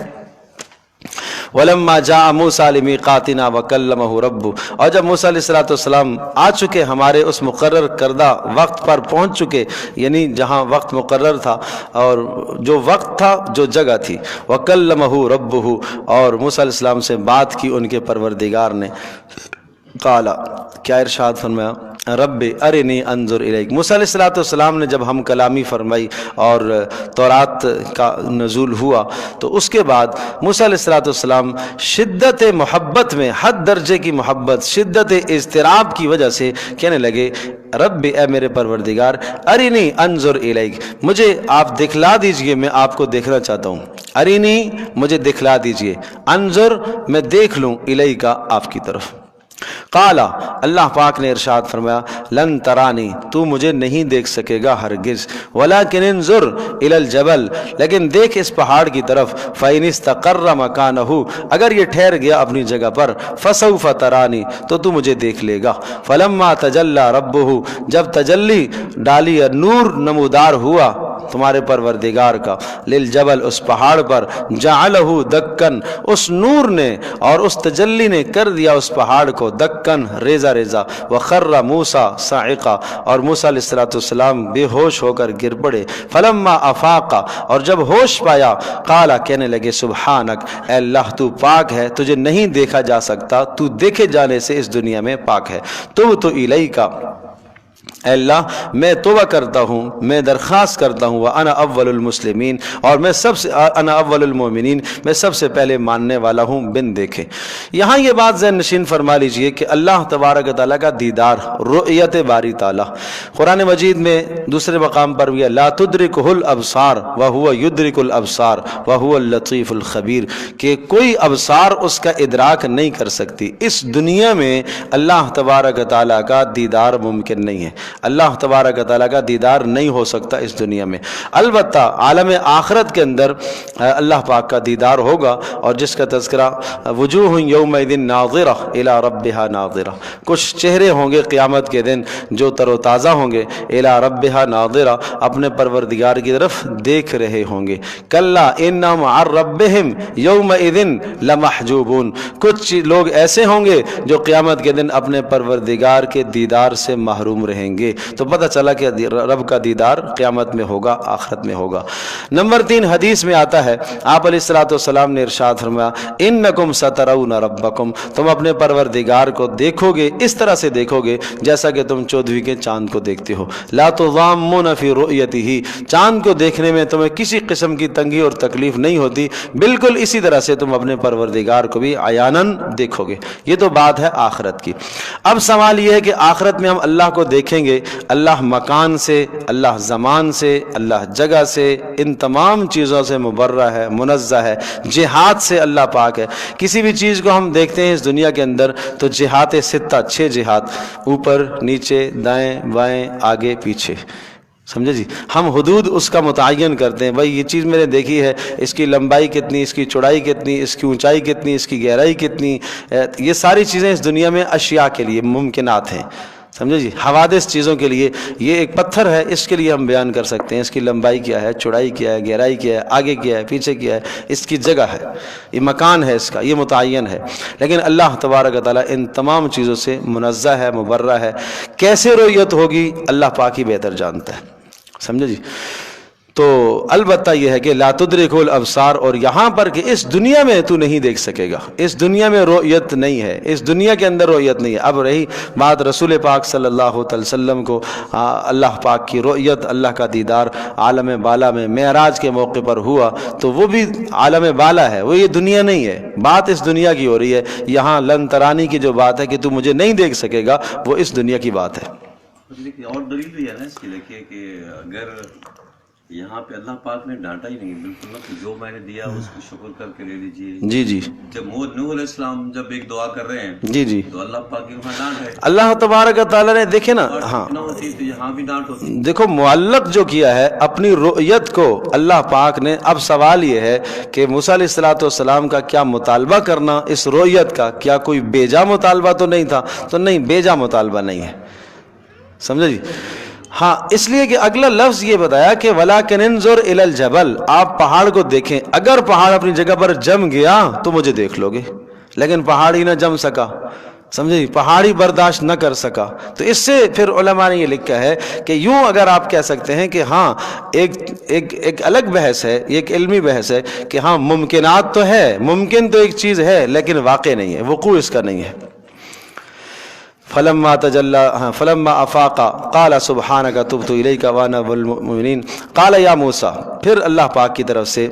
وَلَمَّا جَاءَ مُوسَىٰ لِمِيقَاتِنَا وَكَلَّمَهُ رَبُّهُ، اور جب موسیٰ علیہ السلام آ چکے ہمارے اس مقرر کردہ وقت پر پہنچ چکے، یعنی جہاں وقت مقرر تھا اور جو وقت تھا، جو جگہ تھی، وَكَلَّمَهُ رَبُّهُ، اور موسیٰ علیہ السلام سے بات کی ان کے پروردگار نے۔ قال، کیا ارشاد فرمایا؟ رب ارنی انظر الیک۔ موسیٰ علیہ السلام نے جب ہم کلامی فرمائی اور تورات کا نزول ہوا تو اس کے بعد موسیٰ علیہ السلام شدت محبت میں، حد درجے کی محبت، شدت اضطراب کی وجہ سے کہنے لگے، رب اے میرے پروردگار، ارنی انظر الیک، مجھے آپ دکھلا دیجئے، میں آپ کو دیکھنا چاہتا ہوں۔ ارنی، مجھے دکھلا دیجئے، انظر، میں دیکھ لوں، الیک، آپ کی طرف۔ قال، اللہ پاک نے ارشاد فرمایا، لن ترانی، تو مجھے نہیں دیکھ سکے گا ہرگز، ولکن انظر الی الجبل، لیکن دیکھ اس پہاڑ کی طرف، فإن استقر مکانہ، اگر یہ ٹھہر گیا اپنی جگہ پر، فسوف ترانی، تو تو مجھے دیکھ لے گا۔ فلما تجلی ربہ، جب تجلی ڈالی، نور نمودار ہوا تمہارے پروردگار کا، للجبل، اس پہاڑ پر، جعلہ دکن، اس نور نے اور اس تجلی نے کر دیا اس پہاڑ کو دکن، ریزہ ریزہ، وخر موسیٰ صاعقہ، اور موسیٰ علیہ السلام بے ہوش ہو کر گر پڑے۔ فلما افاق، اور جب ہوش پایا، قال، کہنے لگے، سبحانک، اے اللہ تو پاک ہے، تجھے نہیں دیکھا جا سکتا، تو دیکھے جانے سے اس دنیا میں پاک ہے۔ تبت الیک، اے اللہ میں توبہ کرتا ہوں، میں درخواست کرتا ہوں، وَأَنَا أَوَّلُ الْمُسْلِمِينَ، اور میں أَنَا أَوَّلُ الْمُؤْمِنِينَ، میں سب سے پہلے ماننے والا ہوں بن دیکھے۔ یہاں یہ بات ذہن نشین فرما لیجئے کہ اللہ تبارک و تعالیٰ کا دیدار، رؤیت باری تعالیٰ، قرآن مجید میں دوسرے مقام پر بھی لَا تُدْرِكُهُ الْأَبْصَارُ وَهُوَ يُدْرِكُ الْأَبْصَارَ وَهُوَ اللَّطِيفُ الْخَبِيرُ، کہ کوئی ابصار اس کا ادراک نہیں کر سکتی۔ اس دنیا میں اللہ تبارک و تعالیٰ کا دیدار ممکن نہیں ہے۔ اللہ تبارک و تعالیٰ کا دیدار نہیں ہو سکتا اس دنیا میں۔ البتہ عالم آخرت کے اندر اللہ پاک کا دیدار ہوگا، اور جس کا تذکرہ وجوہ یومئذ ناظرہ الی ربہا ناظرہ، کچھ چہرے ہوں گے قیامت کے دن جو تر و تازہ ہوں گے، الی ربہا ناظرہ، اپنے پروردگار کی طرف دیکھ رہے ہوں گے۔ کلا انہم عن ربہم یومئذ لمحجوبون، کچھ لوگ ایسے ہوں گے جو قیامت کے دن اپنے پروردگار کے دیدار سے محروم رہیں گے۔ تو پتہ چلا کہ رب کا دیدار قیامت میں ہوگا، آخرت میں ہوگا۔ نمبر 3 حدیث میں آتا ہے، آپ علیہ الصلوۃ والسلام نے ارشاد فرمایا، انکم سترون ربکم، تم اپنے پروردگار کو دیکھو گے، اس طرح سے دیکھو گے جیسا کہ تم 14ویں کے چاند کو دیکھتے ہو۔ لا تضامون فی رؤیتہ، چاند کو دیکھنے میں تمہیں کسی قسم کی تنگی اور تکلیف نہیں ہوتی، بالکل اسی طرح سے تم اپنے پروردگار کو بھی عیاناً دیکھو گے۔ یہ تو بات ہے آخرت کی۔ اب سوال یہ ہے کہ آخرت میں ہم اللہ کو دیکھیں گے، اللہ مکان سے، اللہ زمان سے، اللہ جگہ سے، ان تمام چیزوں سے مبرہ ہے، منزہ ہے، جہات سے اللہ پاک ہے۔ کسی بھی چیز کو ہم دیکھتے ہیں اس دنیا کے اندر تو جہات 6 6 جہات، اوپر نیچے دائیں بائیں آگے پیچھے، سمجھے جی، ہم حدود اس کا متعین کرتے ہیں، بھائی یہ چیز میں نے دیکھی ہے، اس کی لمبائی کتنی، اس کی چوڑائی کتنی، اس کی اونچائی کتنی، اس کی گہرائی کتنی، یہ ساری چیزیں اس دنیا میں اشیاء کے لیے ممکنات ہیں، سمجھے جی، حوادث چیزوں کے لیے۔ یہ ایک پتھر ہے، اس کے لیے ہم بیان کر سکتے ہیں اس کی لمبائی کیا ہے، چوڑائی کیا ہے، گہرائی کیا ہے، آگے کیا ہے، پیچھے کیا ہے، اس کی جگہ ہے، یہ مکان ہے، اس کا یہ متعین ہے۔ لیکن اللہ تبارک و تعالیٰ ان تمام چیزوں سے منزہ ہے، مبرہ ہے۔ کیسے رؤیت ہوگی اللہ پاک ہی بہتر جانتا ہے، سمجھے جی۔ تو البتہ یہ ہے کہ لا تدرک الابصار، اور یہاں پر کہ اس دنیا میں تو نہیں دیکھ سکے گا، اس دنیا میں رؤیت نہیں ہے، اس دنیا کے اندر رؤیت نہیں ہے۔ اب رہی بات رسول پاک صلی اللہ علیہ وسلم کو اللہ پاک کی رؤیت، اللہ کا دیدار عالم بالا میں معراج کے موقع پر ہوا، تو وہ بھی عالم بالا ہے، وہ یہ دنیا نہیں ہے۔ بات اس دنیا کی ہو رہی ہے، یہاں لن ترانی کی جو بات ہے کہ تو مجھے نہیں دیکھ سکے گا، وہ اس دنیا کی بات ہے۔ اور دلیل بھی ہے نا اس کی، دیکھیے کہ اگر یہاں پہ اللہ پاک نے ڈانٹا ہی نہیں، بالکل نہ، کہ جو میں نے دیا اس کو شکر کر کے لے لیجیے۔ جی جی، جب نوح علیہ السلام جب ایک دعا کر رہے ہیں جی جی، تو اللہ پاک کی وہاں ڈانٹ ہے، اللہ تبارک و تعالیٰ نے، دیکھیں نا، ہاں نہ ہوتی تو یہاں بھی ڈانٹ ہوتی۔ دیکھو معلق جو کیا ہے اپنی رؤیت کو اللہ پاک نے۔ اب سوال یہ ہے کہ موسیٰ علیہ الصلوۃ والسلام کا کیا مطالبہ کرنا اس رؤیت کا، کیا کوئی بیجا مطالبہ تو نہیں تھا؟ تو نہیں، بیجا مطالبہ نہیں ہے، سمجھے جی۔ ہاں، اس لیے کہ اگلا لفظ یہ بتایا کہ وَلَٰكِنِ انظُرْ إِلَى الْجَبَلِ، آپ پہاڑ کو دیکھیں، اگر پہاڑ اپنی جگہ پر جم گیا تو مجھے دیکھ لو گے، لیکن پہاڑ ہی نہ جم سکا، سمجھے، پہاڑی برداشت نہ کر سکا۔ تو اس سے پھر علماء نے یہ لکھا ہے کہ یوں اگر آپ کہہ سکتے ہیں کہ ہاں ایک الگ بحث ہے، ایک علمی بحث ہے کہ ہاں ممکنات تو ہے، ممکن تو ایک چیز ہے لیکن واقع نہیں ہے، وقوع اس کا نہیں ہے۔ فلما افاق قال سبحانك تبت الیک وانا من المؤمنین، قال یا موسیٰ، پھر اللہ پاک کی طرف سے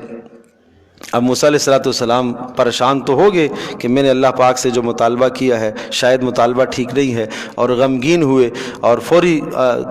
اب موسیٰ علیہ الصلوۃ والسلام پریشان تو ہو گئے کہ میں نے اللہ پاک سے جو مطالبہ کیا ہے شاید مطالبہ ٹھیک نہیں ہے، اور غمگین ہوئے اور فوری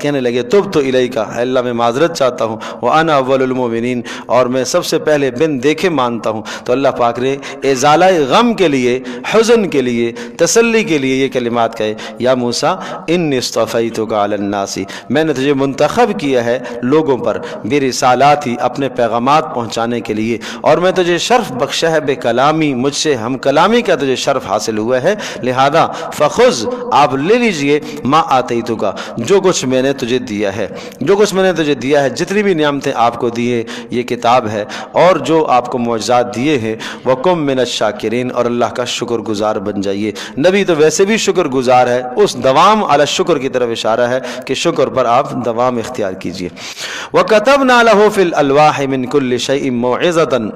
کہنے لگے تبت الیک، اللہ میں معذرت چاہتا ہوں، وانا اول المؤمنین، اور میں سب سے پہلے بن دیکھے مانتا ہوں۔ تو اللہ پاک نے ازالہ غم کے لیے، حزن کے لیے، تسلی کے لیے یہ کلمات کہے، یا موسیٰ انی اصطفیتک علی الناس، میں نے تجھے منتخب کیا ہے لوگوں پر برسالاتی، اپنے پیغامات پہنچانے کے لیے، اور میں تجھے شرف بخشا ہے بے کلامی، مجھ سے ہم کلامی کا تجھے شرف حاصل ہوا ہے، لہذا فخذ، آپ لے لیجئے، ما آتیتک، جو کچھ میں نے تجھے دیا ہے، جو کچھ میں نے تجھے دیا ہے، جتنی بھی نعمتیں آپ کو دیے، یہ کتاب ہے، اور جو آپ کو معجزات دیے ہیں، وکم من الشاکرین، اور اللہ کا شکر گزار بن جائیے۔ نبی تو ویسے بھی شکر گزار ہے، اس دوام علی الشکر کی طرف اشارہ ہے کہ شکر پر آپ دوام اختیار کیجئے۔ وَكَتَبْنَا لَهُ فِي الْأَلْوَاحِ مِنْ كُلِّ شَيْءٍ مَوْعِظَةً،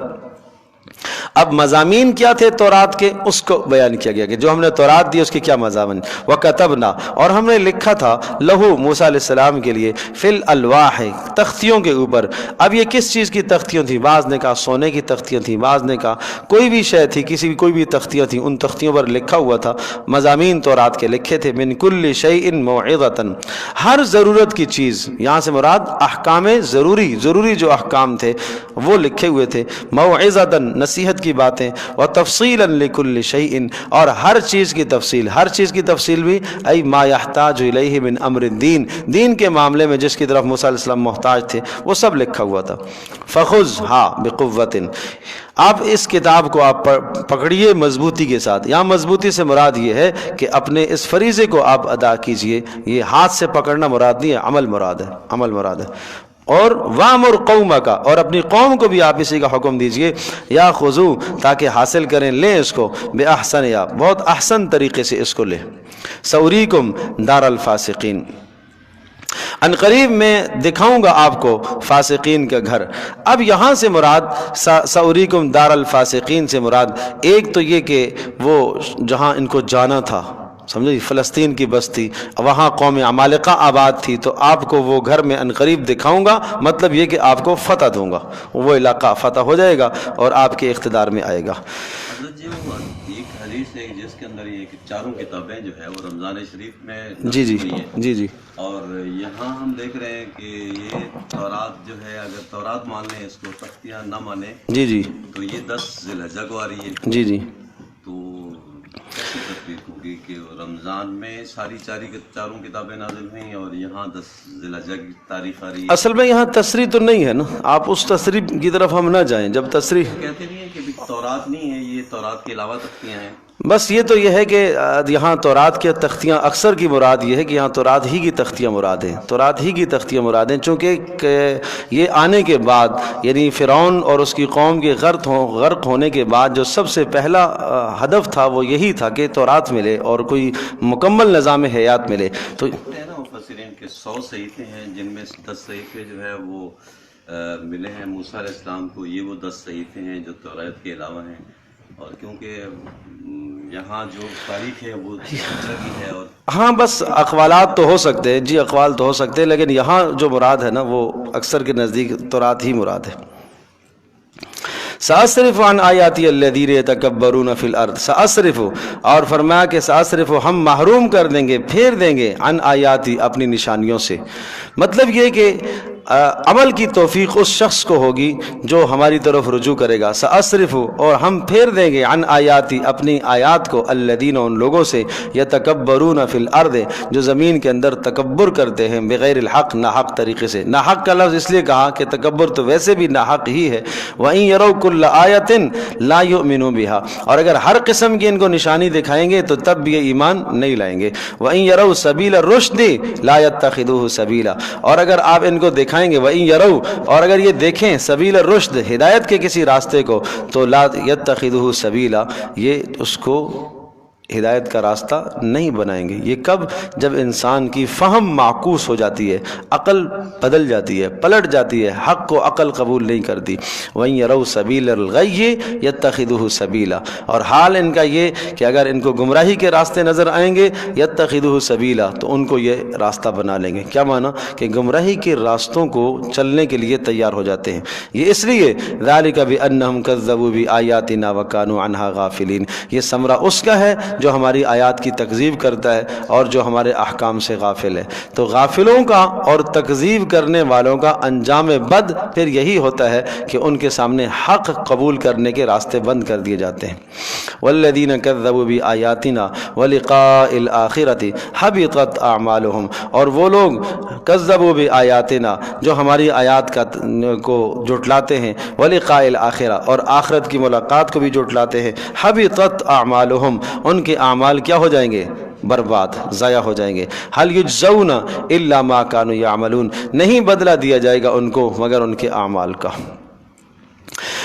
اب مضامین کیا تھے تورات کے، اس کو بیان کیا گیا کہ جو ہم نے تورات دی اس کے کیا مضامین۔ وَكَتَبْنَا، اور ہم نے لکھا تھا، لہو، موسیٰ علیہ السلام کے لیے، فی الالواح، تختیوں کے اوپر۔ اب یہ کس چیز کی تختیاں تھیں؟ بعض نے کہا سونے کی تختیاں تھیں، بعض نے کہا کوئی بھی شے تھی، کوئی بھی تختیاں تھیں، ان تختیوں پر لکھا ہوا تھا، مضامین تورات کے لکھے تھے۔ من کل شیء موعظۃ، ہر ضرورت کی چیز، یہاں سے مراد احکام ضروری جو احکام تھے وہ لکھے ہوئے تھے۔ موعظۃ، نصیحت کی باتیں، وتفصیلا لکل شیء، اور ہر چیز کی تفصیل، ہر چیز کی تفصیل بھی ای ما یحتاج الیہ من امر الدین، دین کے معاملے میں جس کی طرف موسیٰ علیہ السلام محتاج تھے وہ سب لکھا ہوا تھا۔ فخذھا بقوۃ، آپ اس کتاب کو آپ پکڑیے مضبوطی کے ساتھ۔ یہاں مضبوطی سے مراد یہ ہے کہ اپنے اس فریضے کو آپ ادا کیجئے، یہ ہاتھ سے پکڑنا مراد نہیں ہے، عمل مراد ہے، عمل مراد ہے۔ اور وامر قومک، اور اپنی قوم کو بھی آپ اسی کا حکم دیجئے، یا خذو، تاکہ حاصل کریں، لیں اس کو، بے احسن، یا بہت احسن طریقے سے اس کو لیں، سوریکم دار الفاسقین، ان قریب میں دکھاؤں گا آپ کو فاسقین کا گھر۔ اب یہاں سے مراد سوریکم دار الفاسقین سے مراد ایک تو یہ کہ وہ جہاں ان کو جانا تھا، سمجھے، فلسطین کی بستی، وہاں قوم عمالقہ آباد تھی، تو آپ کو وہ گھر میں عنقریب دکھاؤں گا، مطلب یہ کہ آپ کو فتح دوں گا، وہ علاقہ فتح ہو جائے گا اور آپ کے اقتدار میں آئے گا۔ حضرت جی وہ ایک حدیث ہے جس کے اندر یہ چاروں کتابیں جو ہے وہ رمضان شریف میں جی جی ہوئی ہیں، جی جی اور یہاں ہم دیکھ رہے ہیں کہ یہ تورات جو ہے، اگر تورات مان لیں اس کو، تختیاں نہ مانیں، جی جی تو یہ 10 ذی الحجہ کو آ رہی ہے۔ جی جی تو کیسے تفریق ہوگی کہ رمضان میں چاروں کتابیں نازل ہوئیں اور یہاں 10 ذی الحجہ کی تاریخ آ رہی ہے؟ اصل میں یہاں تصریح تو نہیں ہے نا، آپ اس تصریح کی طرف ہم نہ جائیں، جب تصریح کہتے نہیں ہیں کہ تورات نہیں ہے، یہ تورات کے علاوہ تختیاں ہیں۔ بس یہ تو یہ ہے کہ یہاں تورات کی تختیاں، اکثر کی مراد یہ ہے کہ یہاں تورات ہی کی تختیاں مراد ہیں، تورات ہی کی تختیاں مراد ہیں، چونکہ یہ آنے کے بعد، یعنی فرعون اور اس کی قوم کے غرق ہونے کے بعد جو سب سے پہلا ہدف تھا وہ یہی تھا کہ تورات ملے اور کوئی مکمل نظام حیات ملے۔ تو مفسرین کے 100 صحیفے ہیں جن میں 10 صحیفے جو ہے وہ ملے ہیں موسیٰ علیہ السلام کو، یہ وہ 10 صحیفے ہیں جو تورات کے علاوہ ہیں، اور کیونکہ یہاں جو تاریخ ہے وہ الگ ہی ہے۔ اور ہاں بس اقوالات تو ہو سکتے ہیں، جی اقوال تو ہو سکتے ہیں، لیکن یہاں جو مراد ہے نا وہ اکثر کے نزدیک تورات ہی مراد ہے۔ سأصرف عن آیاتی الذین یتکبرون فی الارض، سأصرف، اور فرمایا کہ سأصرف، ہم محروم کر دیں گے، پھیر دیں گے، عن آیاتی، اپنی نشانیوں سے، مطلب یہ کہ عمل کی توفیق اس شخص کو ہوگی جو ہماری طرف رجوع کرے گا۔ سأصرف، اور ہم پھیر دیں گے، عن آیاتی، اپنی آیات کو، الذین، ان لوگوں سے، یتکبرون فی الارض، جو زمین کے اندر تکبر کرتے ہیں، بغیر الحق، ناحق طریقے سے۔ ناحق کا لفظ اس لیے کہا کہ تکبر تو ویسے بھی ناحق ہی ہے۔ وَإِن يَرَوْا كُلَّ آیَةٍ لَا يُؤْمِنُوا بِهَا، اور اگر ہر قسم کی ان کو نشانی دکھائیں گے تو تب بھی یہ ایمان نہیں لائیں گے۔ وَإِن يَرَوْا سَبِيلَ الرُّشْدِ لَا يَتَّخِذُوهُ سَبِيلًا، اور اگر آپ ان کو دکھائیں گے، وَإِن يَرَوْا، اور اگر یہ دیکھیں، سبیل الرشد، ہدایت کے کسی راستے کو، تو لا يَتَّخِذُوهُ سَبِيلًا، یہ اس کو ہدایت کا راستہ نہیں بنائیں گے۔ یہ کب؟ جب انسان کی فہم معکوس ہو جاتی ہے، عقل بدل جاتی ہے، پلٹ جاتی ہے، حق کو عقل قبول نہیں کرتی۔ وَإِن يَرَوْا سَبِيلَ الْغَيِّ يَتَّخِذُوهُ سَبِيلًا، اور حال ان کا یہ کہ اگر ان کو گمراہی کے راستے نظر آئیں گے، يَتَّخِذُوهُ سَبِيلًا، تو ان کو یہ راستہ بنا لیں گے۔ کیا معنی؟ کہ گمراہی کے راستوں کو چلنے کے لیے تیار ہو جاتے ہیں۔ یہ اس لیے ذَلِكَ بِأَنَّهُمْ كَذَّبُوا بِآيَاتِنَا وَكَانُوا عَنْهَا غَافِلِينَ، یہ ثمرہ اس کا ہے جو ہماری آیات کی تکذیب کرتا ہے اور جو ہمارے احکام سے غافل ہے۔ تو غافلوں کا اور تکذیب کرنے والوں کا انجام بد پھر یہی ہوتا ہے کہ ان کے سامنے حق قبول کرنے کے راستے بند کر دیے جاتے ہیں۔ والذین کذبوا بآیاتنا ولقاء الآخرۃ حبطت اعمالهم، اور وہ لوگ کذبوا بآیاتنا، جو ہماری آیات کو جھٹلاتے ہیں، ولقاء الآخرہ، اور آخرت کی ملاقات کو بھی جھٹلاتے ہیں، حبطت اعمالهم، ان کے اعمال کیا ہو جائیں گے؟ برباد، ضائع ہو جائیں گے۔ حل یجزون الا ما كانوا يعملون، نہیں بدلہ دیا جائے گا ان کو مگر ان کے اعمال کا۔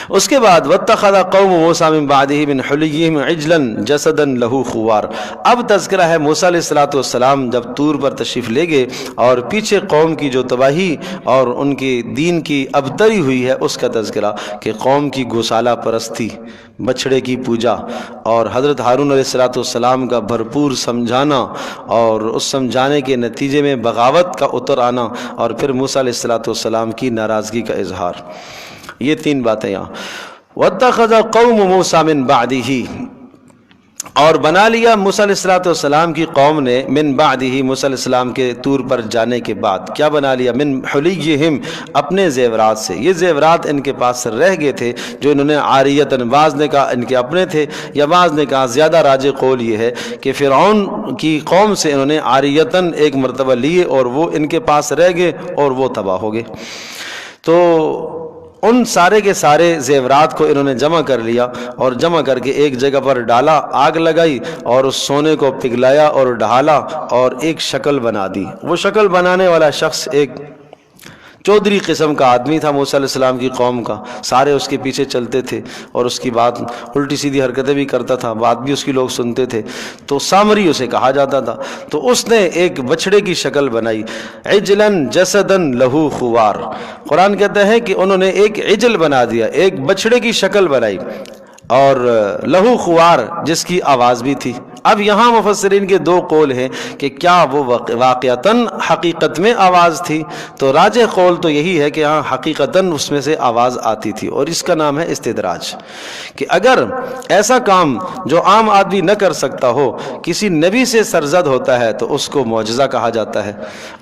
اس کے بعد واتخذ قوم موسیٰ من بعدہ من حلیہم عجلا جسدا لہ خوار، اب تذکرہ ہے موسیٰ علیہ السلام جب طور پر تشریف لے گئے اور پیچھے قوم کی جو تباہی اور ان کے دین کی ابتری ہوئی ہے اس کا تذکرہ، کہ قوم کی گوسالہ پرستی، بچھڑے کی پوجا، اور حضرت ہارون علیہ السلام کا بھرپور سمجھانا اور اس سمجھانے کے نتیجے میں بغاوت کا اتر آنا، اور پھر موسیٰ علیہ السلام کی ناراضگی کا اظہار، یہ 3 باتیں یہاں۔ واتخذ قوم موسیٰ من بعدہ، اور بنا لیا موسیٰ علیہ السلام کی قوم نے من بعدہ، موسیٰ علیہ السلام کے طور پر جانے کے بعد کیا بنا لیا؟ من حلیہم، اپنے زیورات سے. یہ زیورات ان کے پاس رہ گئے تھے جو انہوں نے عاریتاً، بعض نے کہا ان کے اپنے تھے، یا بعض نے کہا زیادہ راجح قول یہ ہے کہ فرعون کی قوم سے انہوں نے عاریتاً ایک مرتبہ لیے اور وہ ان کے پاس رہ گئے اور وہ تباہ ہو گئے. تو ان سارے کے سارے زیورات کو انہوں نے جمع کر لیا اور جمع کر کے ایک جگہ پر ڈالا، آگ لگائی اور اس سونے کو پگھلایا اور ڈھالا اور ایک شکل بنا دی. وہ شکل بنانے والا شخص ایک چودھری قسم کا آدمی تھا موسیٰ علیہ السلام کی قوم کا. سارے اس کے پیچھے چلتے تھے اور اس کی بات الٹی سیدھی حرکتیں بھی کرتا تھا، بات بھی اس کی لوگ سنتے تھے. تو سامری اسے کہا جاتا تھا. تو اس نے ایک بچڑے کی شکل بنائی، عجلاً جسداً لہو خوار. قرآن کہتا ہے کہ انہوں نے ایک عجل بنا دیا، ایک بچڑے کی شکل بنائی اور لہو خوار، جس کی آواز بھی تھی. اب یہاں مفسرین کے دو قول ہیں کہ کیا وہ واقعتاً حقیقت میں آواز تھی؟ تو راجح قول تو یہی ہے کہ ہاں حقیقتاً اس میں سے آواز آتی تھی، اور اس کا نام ہے استدراج. کہ اگر ایسا کام جو عام آدمی نہ کر سکتا ہو کسی نبی سے سرزد ہوتا ہے تو اس کو معجزہ کہا جاتا ہے،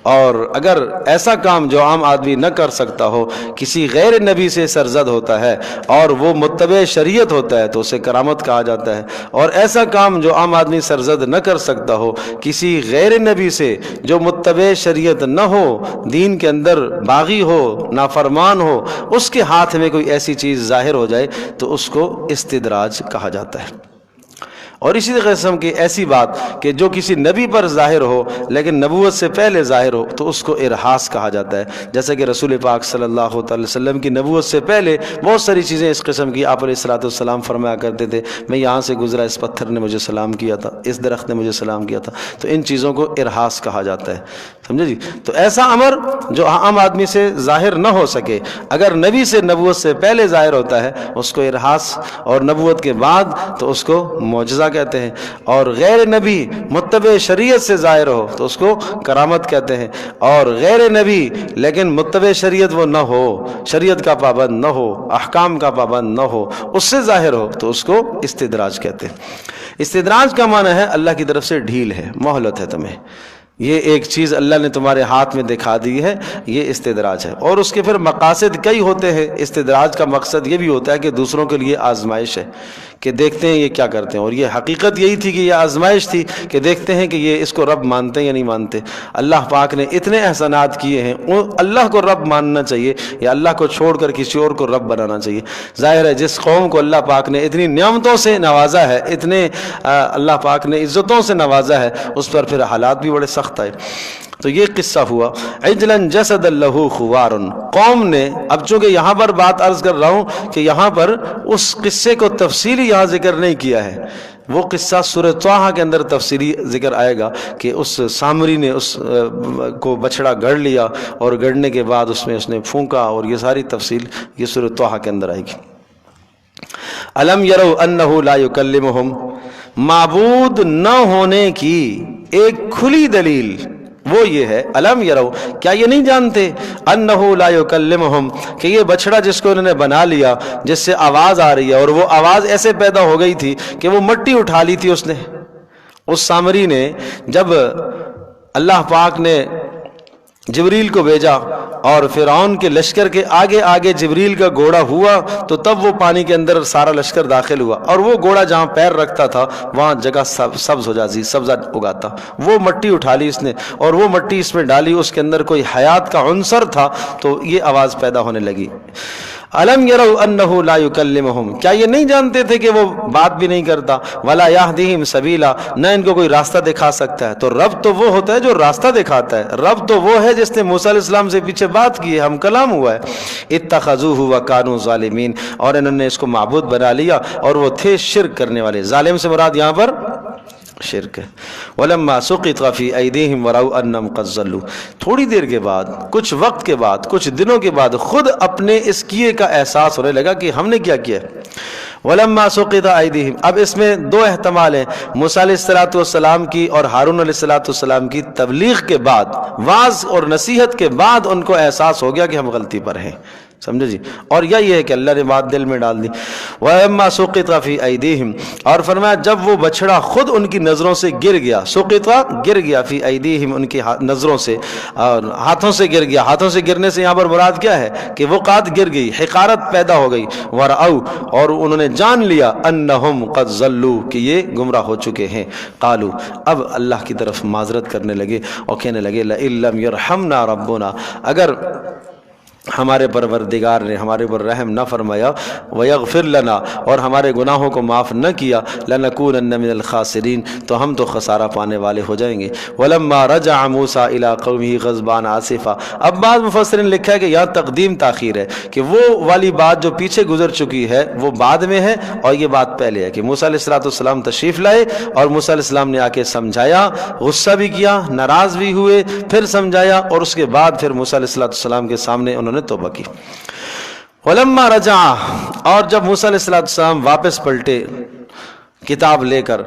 اور اگر ایسا کام جو عام آدمی نہ کر سکتا ہو کسی غیر نبی سے سرزد ہوتا ہے اور وہ متبع شریعت ہوتا ہے تو اسے کرامت کہا جاتا ہے. اور ایسا کام جو عام آدمی سرزد نہ کر سکتا ہو کسی غیر نبی سے جو متبع شریعت نہ ہو، دین کے اندر باغی ہو، نافرمان ہو، اس کے ہاتھ میں کوئی ایسی چیز ظاہر ہو جائے تو اس کو استدراج کہا جاتا ہے. اور اسی قسم کی ایسی بات کہ جو کسی نبی پر ظاہر ہو لیکن نبوت سے پہلے ظاہر ہو تو اس کو ارہاس کہا جاتا ہے. جیسا کہ رسول پاک صلی اللہ علیہ وسلم کی نبوت سے پہلے بہت ساری چیزیں اس قسم کی آپ علیہ السلام فرمایا کرتے تھے. میں یہاں سے گزرا، اس پتھر نے مجھے سلام کیا تھا، اس درخت نے مجھے سلام کیا تھا. تو ان چیزوں کو ارہاس کہا جاتا ہے. سمجھے جی؟ تو ایسا امر جو عام آدمی سے ظاہر نہ ہو سکے، اگر نبی سے نبوت سے پہلے ظاہر ہوتا ہے اس کو ارہاس، اور نبوت کے بعد تو اس کو معجزہ کہتے ہیں. اور غیر نبی متبع شریعت سے ظاہر ہو تو اس کو کرامت کہتے ہیں. اور غیر نبی لیکن متبع شریعت وہ نہ ہو، شریعت کا پابند نہ ہو، احکام کا پابند نہ ہو، اس سے ظاہر ہو تو اس کو استدراج کہتے ہیں. استدراج کا معنی ہے اللہ کی طرف سے ڈھیل ہے، مہلت ہے تمہیں. یہ ایک چیز اللہ نے تمہارے ہاتھ میں دکھا دی ہے، یہ استدراج ہے. اور اس کے پھر مقاصد کئی ہوتے ہیں. استدراج کا مقصد یہ بھی ہوتا ہے کہ دوسروں کے لیے آزمائش ہے کہ دیکھتے ہیں یہ کیا کرتے ہیں. اور یہ حقیقت یہی تھی کہ یہ آزمائش تھی کہ دیکھتے ہیں کہ یہ اس کو رب مانتے ہیں یا نہیں مانتے. اللہ پاک نے اتنے احسانات کیے ہیں، اللہ کو رب ماننا چاہیے یا اللہ کو چھوڑ کر کسی اور کو رب بنانا چاہیے؟ ظاہر ہے جس قوم کو اللہ پاک نے اتنی نعمتوں سے نوازا ہے، اتنے اللہ پاک نے عزتوں سے نوازا ہے، اس پر پھر حالات بھی بڑے سخت آئے. تو یہ قصہ ہوا عجلاً جسد لہو خوار. قوم نے، اب چونکہ یہاں پر بات عرض کر رہا ہوں کہ یہاں پر اس قصے کو تفصیلی یہاں ذکر نہیں کیا ہے. وہ قصہ سورہ طٰہٰ کے اندر تفصیلی ذکر آئے گا کہ اس سامری نے اس کو بچڑا گڑھ لیا اور گڑھنے کے بعد اس میں اس نے پھونکا، اور یہ ساری تفصیل یہ سورہ طٰہٰ کے اندر آئے گی. الم یروا انہ لا یکلمہم، معبود نہ ہونے کی ایک کھلی دلیل وہ یہ ہے، الم یرو، کیا یہ نہیں جانتے، انہ لا یکلمہم، کہ یہ بچڑا جس کو انہوں نے بنا لیا، جس سے آواز آ رہی ہے، اور وہ آواز ایسے پیدا ہو گئی تھی کہ وہ مٹی اٹھا لی تھی اس نے. اس سامری نے جب اللہ پاک نے جبریل کو بھیجا اور فرعون کے لشکر کے آگے آگے جبریل کا گھوڑا ہوا تو تب وہ پانی کے اندر سارا لشکر داخل ہوا، اور وہ گھوڑا جہاں پیر رکھتا تھا وہاں جگہ سبز ہو جاتی، سبزہ اگاتا. وہ مٹی اٹھا لی اس نے اور وہ مٹی اس میں ڈالی، اس کے اندر کوئی حیات کا عنصر تھا تو یہ آواز پیدا ہونے لگی. الم یروا انہ لا یکلمہم، کیا یہ نہیں جانتے تھے کہ وہ بات بھی نہیں کرتا، ولا یہدیہم سبیلا، نہ ان کو کوئی راستہ دکھا سکتا ہے. تو رب تو وہ ہوتا ہے جو راستہ دکھاتا ہے، رب تو وہ ہے جس نے موسیٰ علیہ السلام سے پیچھے بات کی ہے، ہم کلام ہوا ہے. اتخذوہ وکانوا ظالمین، اور انہوں نے اس کو معبود بنا لیا اور وہ تھے شرک کرنے والے. ظالم سے مراد یہاں پر شرک ہے. وَلَمَّا سُقِطَ فِي أَيْدِيهِمْ وَرَوْا أَنَّهُمْ قَدْ ضَلُّوا، تھوڑی دیر کے بعد، کچھ وقت کے بعد، کچھ دنوں کے بعد خود اپنے اس کیے کا احساس ہونے لگا کہ ہم نے کیا کیا. وَلَمَّا سُقِطَ أَيْدِيهِمْ، اب اس میں دو احتمال ہیں. موسیٰ علیہ السلام کی اور ہارون علیہ السلام کی تبلیغ کے بعد، واعظ اور نصیحت کے بعد ان کو احساس ہو گیا کہ ہم غلطی پر ہیں. سمجھے جی. اور یہ ہے کہ اللہ نے بات دل میں ڈال دی. وَأَمَّا سُقِطَ فِي أَيْدِيهِمْ، اور فرمایا جب وہ بچڑا خود ان کی نظروں سے گر گیا، سُقِطَ گر گیا، فی ایدیہم ان کی نظروں سے، اور ہاتھوں سے گر گیا. ہاتھوں سے گرنے سے یہاں پر مراد کیا ہے کہ وقعت گر گئی، حقارت پیدا ہو گئی. وَرَأَوْا، اور انہوں نے جان لیا، أَنَّهُمْ قَدْ ضَلُّوا کہ یہ گمراہ ہو چکے ہیں. قالوا، اب اللہ کی طرف معذرت کرنے لگے اور کہنے لگے لَإِن لَّمْ يَرْحَمْنَا رَبُّنَا، اگر ہمارے پروردگار نے ہمارے پر رحم نہ فرمایا، وَيَغْفِرْ لَنَا، اور ہمارے گناہوں کو معاف نہ کیا، لَنَكُونَنَّ مِنَ الْخَاسِرِينَ، تو ہم تو خسارہ پانے والے ہو جائیں گے. وَلَمَّا رَجَعَ مُوسَىٰ إِلَىٰ قَوْمِهِ غَضْبَانَ آسِفًا، اب بعض مفسرین نے لکھا ہے کہ یہاں تقدیم تاخیر ہے، کہ وہ والی بات جو پیچھے گزر چکی ہے وہ بعد میں ہے، اور یہ بات پہلے ہے کہ موسیٰ علیہ السلام تشریف لائے اور موسیٰ علیہ السلام نے آ کے سمجھایا، غصہ بھی کیا، ناراض بھی ہوئے، پھر سمجھایا، اور اس کے بعد پھر موسیٰ علیہ السلام کے سامنے انہوں نے توبہ کی. وَلَمَّا رَجَعَ، اور جب موسیٰ علیہ السلام واپس پلٹے کتاب لے کر،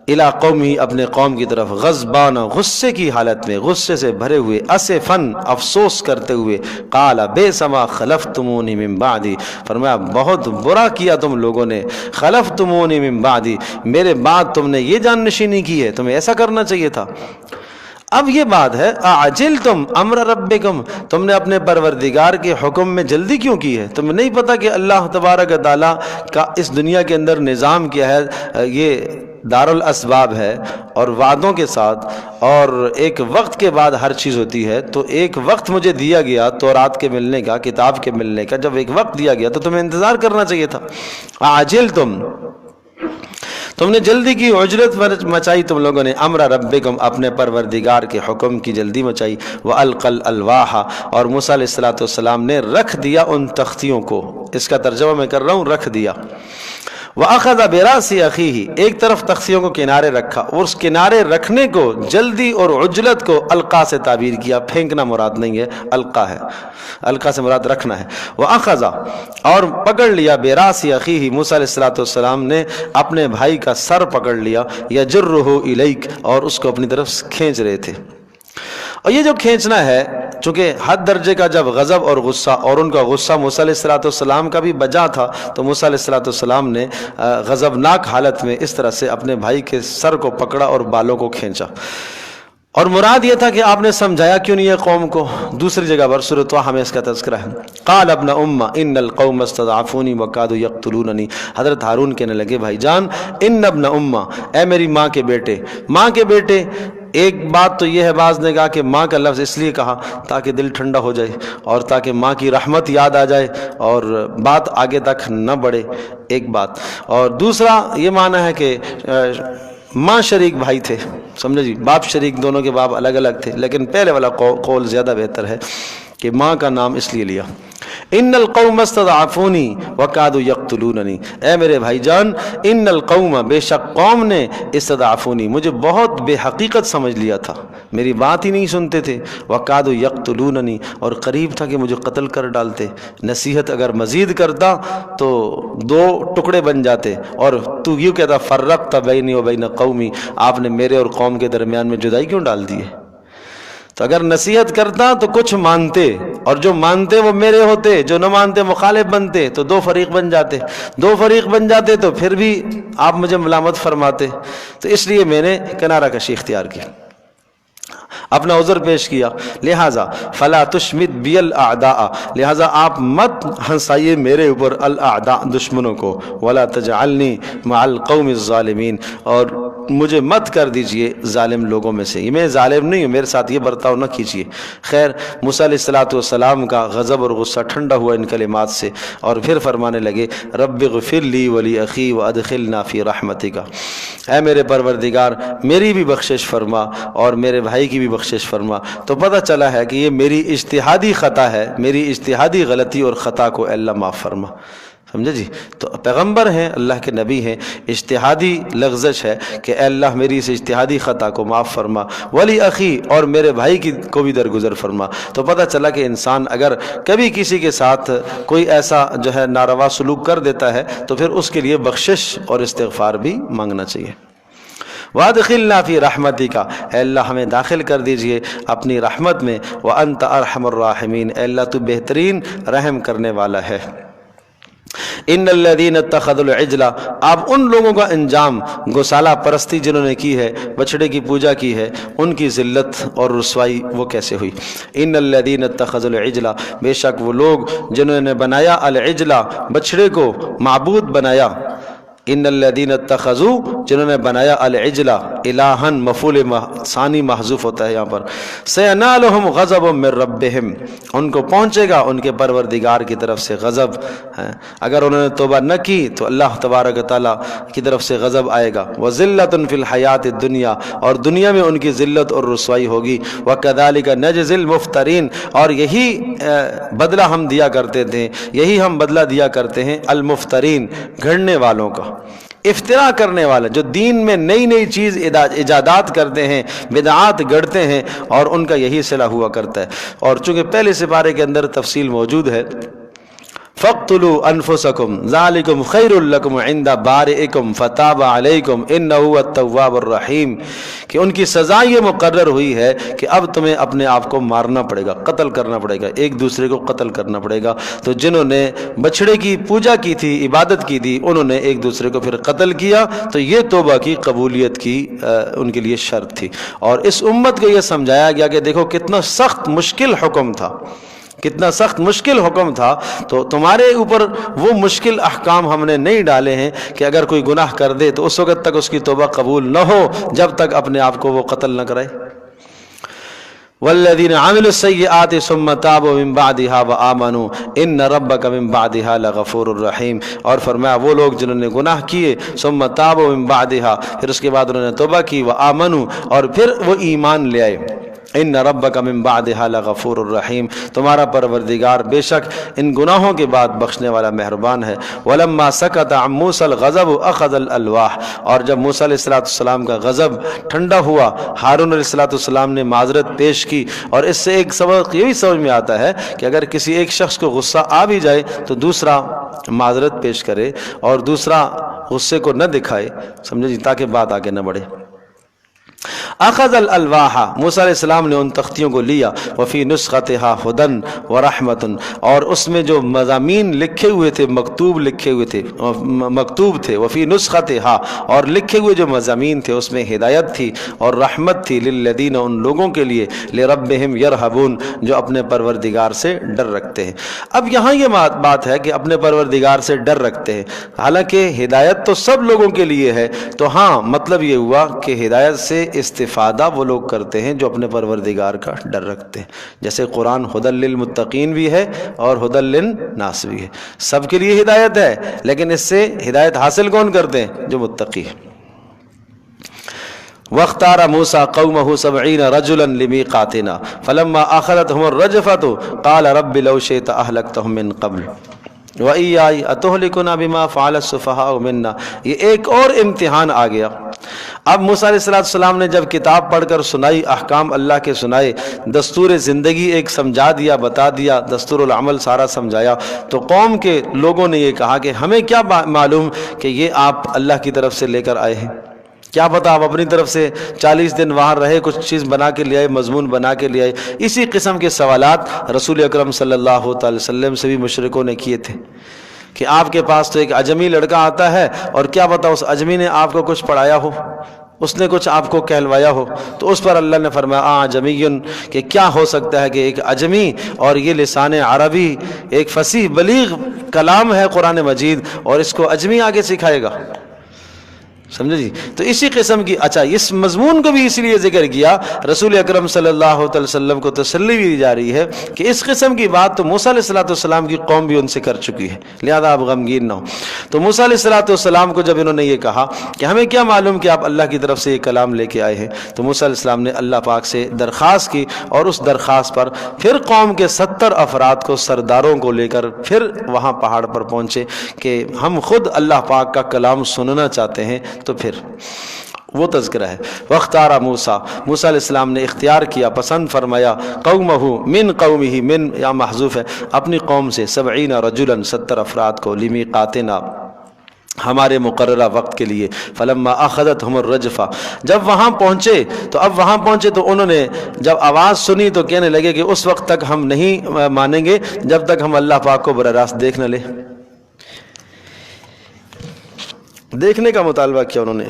اِلیٰ قَوْمِهِ اپنے قوم کی طرف، غضبان غصے کی حالت میں، غصے سے بھرے ہوئے، اسفاً افسوس کرتے ہوئے، قَالَ بِئْسَ مَا خَلَفْتُمُونِی مِن بَعْدِی، فرمایا بہت برا کیا تم لوگوں نے، خَلَفْتُمُونِی مِن بَعْدِی، میرے بعد تم نے یہ جان نشینی کی ہے، تمہیں ایسا کرنا چاہیے تھا. اب یہ بات ہے، اعجلتم امر ربکم، تم نے اپنے پروردگار کے حکم میں جلدی کیوں کی ہے؟ تمہیں نہیں پتا کہ اللہ تبارک و تعالیٰ کا اس دنیا کے اندر نظام کیا ہے؟ یہ دار الاسباب ہے، اور وعدوں کے ساتھ، اور ایک وقت کے بعد ہر چیز ہوتی ہے. تو ایک وقت مجھے دیا گیا تورات کے ملنے کا، کتاب کے ملنے کا، جب ایک وقت دیا گیا تو تمہیں انتظار کرنا چاہیے تھا. اعجلتم، تم نے جلدی کی، عجلت مچائی تم لوگوں نے، امر ربکم اپنے پروردگار کے حکم کی جلدی مچائی. وَأَلْقَى الْأَلْوَاحَ، اور موسیٰ علیہ السلام نے رکھ دیا ان تختیوں کو. اس کا ترجمہ میں کر رہا ہوں، رکھ دیا. وَأَخَذَ بِرَأْسِ أَخِيهِ، ایک طرف تختیوں کو کنارے رکھا، اور اس کنارے رکھنے کو جلدی اور عجلت کو القا سے تعبیر کیا. پھینکنا مراد نہیں ہے، القا ہے، القا سے مراد رکھنا ہے. وَأَخَذَ، اور پکڑ لیا، بِرَأْسِ أَخِيهِ، موسیٰ علیہ السلام نے اپنے بھائی کا سر پکڑ لیا، يَجُرُّهُ إِلَيْكَ، اور اس کو اپنی طرف کھینچ رہے تھے. اور یہ جو کھینچنا ہے، چونکہ حد درجے کا جب غضب اور غصہ، اور ان کا غصہ موسیٰ علیہ السلام کا بھی بجا تھا، تو موسیٰ علیہ السلام نے غضبناک حالت میں اس طرح سے اپنے بھائی کے سر کو پکڑا اور بالوں کو کھینچا. اور مراد یہ تھا کہ آپ نے سمجھایا کیوں نہیں ہے قوم کو. دوسری جگہ پر سورۃ طٰہٰ میں اس کا تذکرہ ہے. قال ابن ام ان القوم استضعفونی وکادوا یقتلوننی، حضرت ہارون کہنے لگے بھائی جان، ان ابن ام، اے میری ماں کے بیٹے، ماں کے بیٹے. ایک بات تو یہ ہے، بعض نے کہا کہ ماں کا لفظ اس لیے کہا تاکہ دل ٹھنڈا ہو جائے، اور تاکہ ماں کی رحمت یاد آ جائے اور بات آگے تک نہ بڑھے، ایک بات. اور دوسرا یہ معنی ہے کہ ماں شریک بھائی تھے، سمجھے جی، باپ شریک، دونوں کے باپ الگ الگ تھے، لیکن پہلے والا قول زیادہ بہتر ہے کہ ماں کا نام اس لیے لیا. ان القوم استضعفونی وکادوا یقتلوننی، اے میرے بھائی جان، ان القوم، بے شک قوم نے، استضعفونی، مجھے بہت بے حقیقت سمجھ لیا تھا، میری بات ہی نہیں سنتے تھے. وکادوا یقتلوننی، اور قریب تھا کہ مجھے قتل کر ڈالتے. نصیحت اگر مزید کرتا تو دو ٹکڑے بن جاتے، اور تو یوں کہتا فرقت بینی و بین قومی، آپ نے میرے اور قوم کے درمیان میں جدائی کیوں ڈال دی ہے؟ تو اگر نصیحت کرتا تو کچھ مانتے، اور جو مانتے وہ میرے ہوتے، جو نہ مانتے مخالف بنتے، تو دو فریق بن جاتے. دو فریق بن جاتے تو پھر بھی آپ مجھے ملامت فرماتے. تو اس لیے میں نے کنارہ کشی اختیار کی، اپنا عذر پیش کیا. لہذا فلا تشمت بی الاعداء، لہذا آپ مت ہنسائیے میرے اوپر الاعداء، دشمنوں کو. ولا تجعلنی مع القوم الظالمین، اور مجھے مت کر دیجئے ظالم لوگوں میں سے، میں ظالم نہیں ہوں، میرے ساتھ یہ برتاؤ نہ کیجیے. خیر، موسیٰ علیہ السلام کا غضب اور غصہ ٹھنڈا ہوا ان کلمات سے، اور پھر فرمانے لگے رب اغفر لی ولی اخی وادخلنا فی رحمتک، اے میرے پروردگار میری بھی بخشش فرما اور میرے بھائی کی بھی بخشش فرما. تو پتہ چلا ہے کہ یہ میری اجتہادی خطا ہے، میری اجتہادی غلطی اور خطا کو اے اللہ معاف فرما. سمجھے جی؟ تو پیغمبر ہیں، اللہ کے نبی ہیں، اجتہادی لغزش ہے کہ اے اللہ میری اس اجتہادی خطا کو معاف فرما، ولی اخی، اور میرے بھائی کی کو بھی درگزر فرما. تو پتہ چلا کہ انسان اگر کبھی کسی کے ساتھ کوئی ایسا جو ہے ناروا سلوک کر دیتا ہے تو پھر اس کے لیے بخشش اور استغفار بھی مانگنا چاہیے. وادخلنا فی رحمتک، اے اللہ ہمیں داخل کر دیجئے اپنی رحمت میں، وانت ارحم الراحمین، اے اللہ تو بہترین رحم کرنے والا ہے۔ ان الذین اتخذوا العجل، اب ان لوگوں کا انجام گوسالہ پرستی جنہوں نے کی ہے، بچڑے کی پوجا کی ہے، ان کی ذلت اور رسوائی وہ کیسے ہوئی۔ ان الذین اتخذوا العجل، بے شک وہ لوگ جنہوں نے بنایا العجل، بچڑے کو معبود بنایا۔ ان الذین اتخذوا، جنہوں نے بنایا العجل الہا، مفعول ثانی محذوف ہوتا ہے یہاں پر۔ سینالہم غضب من ربہم، ان کو پہنچے گا ان کے پروردگار کی طرف سے غضب ہے، اگر انہوں نے توبہ نہ کی تو اللہ تبارک و تعالیٰ کی طرف سے غضب آئے گا۔ وذلۃ فی الحیات الدنیا، اور دنیا میں ان کی ذلت اور رسوائی ہوگی۔ وکذالک نجزی المفترین، اور یہی بدلہ ہم دیا کرتے تھے، یہی ہم بدلہ دیا کرتے ہیں المفترین، گھڑنے والوں کا، افترا کرنے والا، جو دین میں نئی نئی چیز ایجادات کرتے ہیں، بدعات گڑتے ہیں، اور ان کا یہی صلہ ہوا کرتا ہے۔ اور چونکہ پہلے سپارے کے اندر تفصیل موجود ہے، فَاقْتُلُوا أَنفُسَكُمْ ذَلِكُمْ خَيْرٌ لَكُمْ عِنْدَ بَارِئِكُمْ فَتَابَ عَلَيْكُمْ إِنَّهُ هُوَ التَّوَّابُ الرَّحِيمُ، کہ ان کی سزا یہ مقرر ہوئی ہے کہ اب تمہیں اپنے آپ کو مارنا پڑے گا، قتل کرنا پڑے گا، ایک دوسرے کو قتل کرنا پڑے گا۔ تو جنہوں نے بچڑے کی پوجا کی تھی، عبادت کی تھی، انہوں نے ایک دوسرے کو پھر قتل کیا، تو یہ توبہ کی قبولیت کی ان کے لیے شرط تھی۔ اور اس امت کو یہ سمجھایا گیا کہ دیکھو کتنا سخت مشکل حکم تھا، کتنا سخت مشکل حکم تھا، تو تمہارے اوپر وہ مشکل احکام ہم نے نہیں ڈالے ہیں کہ اگر کوئی گناہ کر دے تو اس وقت تک اس کی توبہ قبول نہ ہو جب تک اپنے آپ کو وہ قتل نہ کرائے۔ والذین عملوا السیئات ثم تابوا من بعدها وآمنوا ان ربک من بعدها لغفور الرحیم، اور فرمایا وہ لوگ جنہوں نے گناہ کیے، ثم تابوا من بعدها، پھر اس کے بعد انہوں نے توبہ کی، وآمنوا، اور پھر وہ ایمان لے آئے، ان ربک من بعدها لغفور الرحیم، تمہارا پروردگار بے شک ان گناہوں کے بعد بخشنے والا مہربان ہے۔ ولما سکت عن موسی الغضب اخذ الالواح، اور جب موسیٰ علیہ السلام کا غضب ٹھنڈا ہوا، ہارون علیہ السلام نے معذرت پیش کی۔ اور اس سے ایک سبق یہ بھی سمجھ میں آتا ہے کہ اگر کسی ایک شخص کو غصہ آ بھی جائے تو دوسرا معذرت پیش کرے اور دوسرا غصے کو نہ دکھائے، سمجھے جی، تاکہ بات آگے نہ بڑھے۔ اخذ الالواح، موسیٰ علیہ السلام نے ان تختیوں کو لیا، وفی نسختها ہدن ورحمۃ، اور اس میں جو مضامین لکھے ہوئے تھے، مکتوب تھے، وفی نسختها، اور لکھے ہوئے جو مضامین تھے اس میں ہدایت تھی اور رحمت تھی، للذین، ان لوگوں کے لیے، لربہم یرہبون، جو اپنے پروردگار سے ڈر رکھتے ہیں۔ اب یہاں یہ بات ہے کہ اپنے پروردگار سے ڈر رکھتے ہیں، حالانکہ ہدایت تو سب لوگوں کے لیے ہے، تو ہاں مطلب یہ ہوا کہ ہدایت سے استفادہ وہ لوگ کرتے ہیں جو اپنے پروردگار کا ڈر رکھتے ہیں۔ جیسے قرآن ھدی للمتقین بھی ہے اور ھدی للناس بھی ہے، سب کے لیے ہدایت ہے، لیکن اس سے ہدایت حاصل کون کرتے ہیں؟ جو متقی ہیں۔ واختار موسیٰ قومہ 70 رجلا لمیقاتنا فلما اخذتهم الرجفة قال رب لو شئت اهلكتهم من قبل وَإِيَّايَ أَتُهْلِكُنَا بِمَا فَعَلَ السُّفَهَاءُ مِنَّا، یہ ایک اور امتحان آ گیا۔ اب موسیٰ علیہ السلام نے جب کتاب پڑھ کر سنائی، احکام اللہ کے سنائے، دستور زندگی ایک سمجھا دیا، بتا دیا، دستور العمل سارا سمجھایا، تو قوم کے لوگوں نے یہ کہا کہ ہمیں کیا معلوم کہ یہ آپ اللہ کی طرف سے لے کر آئے ہیں، کیا پتہ آپ اپنی طرف سے 40 دن وہاں رہے، کچھ چیز بنا کے لے آئے، مضمون بنا کے لے آئے۔ اسی قسم کے سوالات رسول اکرم صلی اللہ تعالی وسلم سے بھی مشرکوں نے کیے تھے کہ آپ کے پاس تو ایک عجمی لڑکا آتا ہے اور کیا پتہ اس عجمی نے آپ کو کچھ پڑھایا ہو، اس نے کچھ آپ کو کہلوایا ہو۔ تو اس پر اللہ نے فرمایا عجمی، کہ کیا ہو سکتا ہے کہ ایک عجمی، اور یہ لسان عربی ایک فصیح بلیغ کلام ہے قرآن مجید، اور اس کو عجمی آگے سکھائے گا، سمجھے جی۔ تو اسی قسم کی، اچھا اس مضمون کو بھی اس لیے ذکر کیا، رسول اکرم صلی اللہ علیہ وسلم کو تسلی بھی دی جا رہی ہے کہ اس قسم کی بات تو موسیٰ علیہ السلام کی قوم بھی ان سے کر چکی ہے، لہذا آپ غمگین نہ ہو۔ تو موسیٰ علیہ السلام کو جب انہوں نے یہ کہا کہ ہمیں کیا معلوم کہ آپ اللہ کی طرف سے یہ کلام لے کے آئے ہیں، تو موسیٰ علیہ السلام نے اللہ پاک سے درخواست کی، اور اس درخواست پر پھر قوم کے 70 افراد کو، سرداروں کو لے کر پھر وہاں پہاڑ پر پہنچے کہ ہم خود اللہ پاک کا کلام سننا چاہتے ہیں۔ تو پھر وہ تذکرہ ہے، واختار موسیٰ، موسیٰ علیہ السلام نے اختیار کیا، پسند فرمایا، قومہ، من قومہ، من یا محذوف ہے، اپنی قوم سے، 70 رجلا، 70 افراد کو، لمیقاتنا، ہمارے مقررہ وقت کے لیے۔ فلما اخذتهم الرجفہ، جب وہاں پہنچے تو انہوں نے جب آواز سنی تو کہنے لگے کہ اس وقت تک ہم نہیں مانیں گے جب تک ہم اللہ پاک کو براہ راست دیکھ نہ لیں۔ دیکھنے کا مطالبہ کیا انہوں نے۔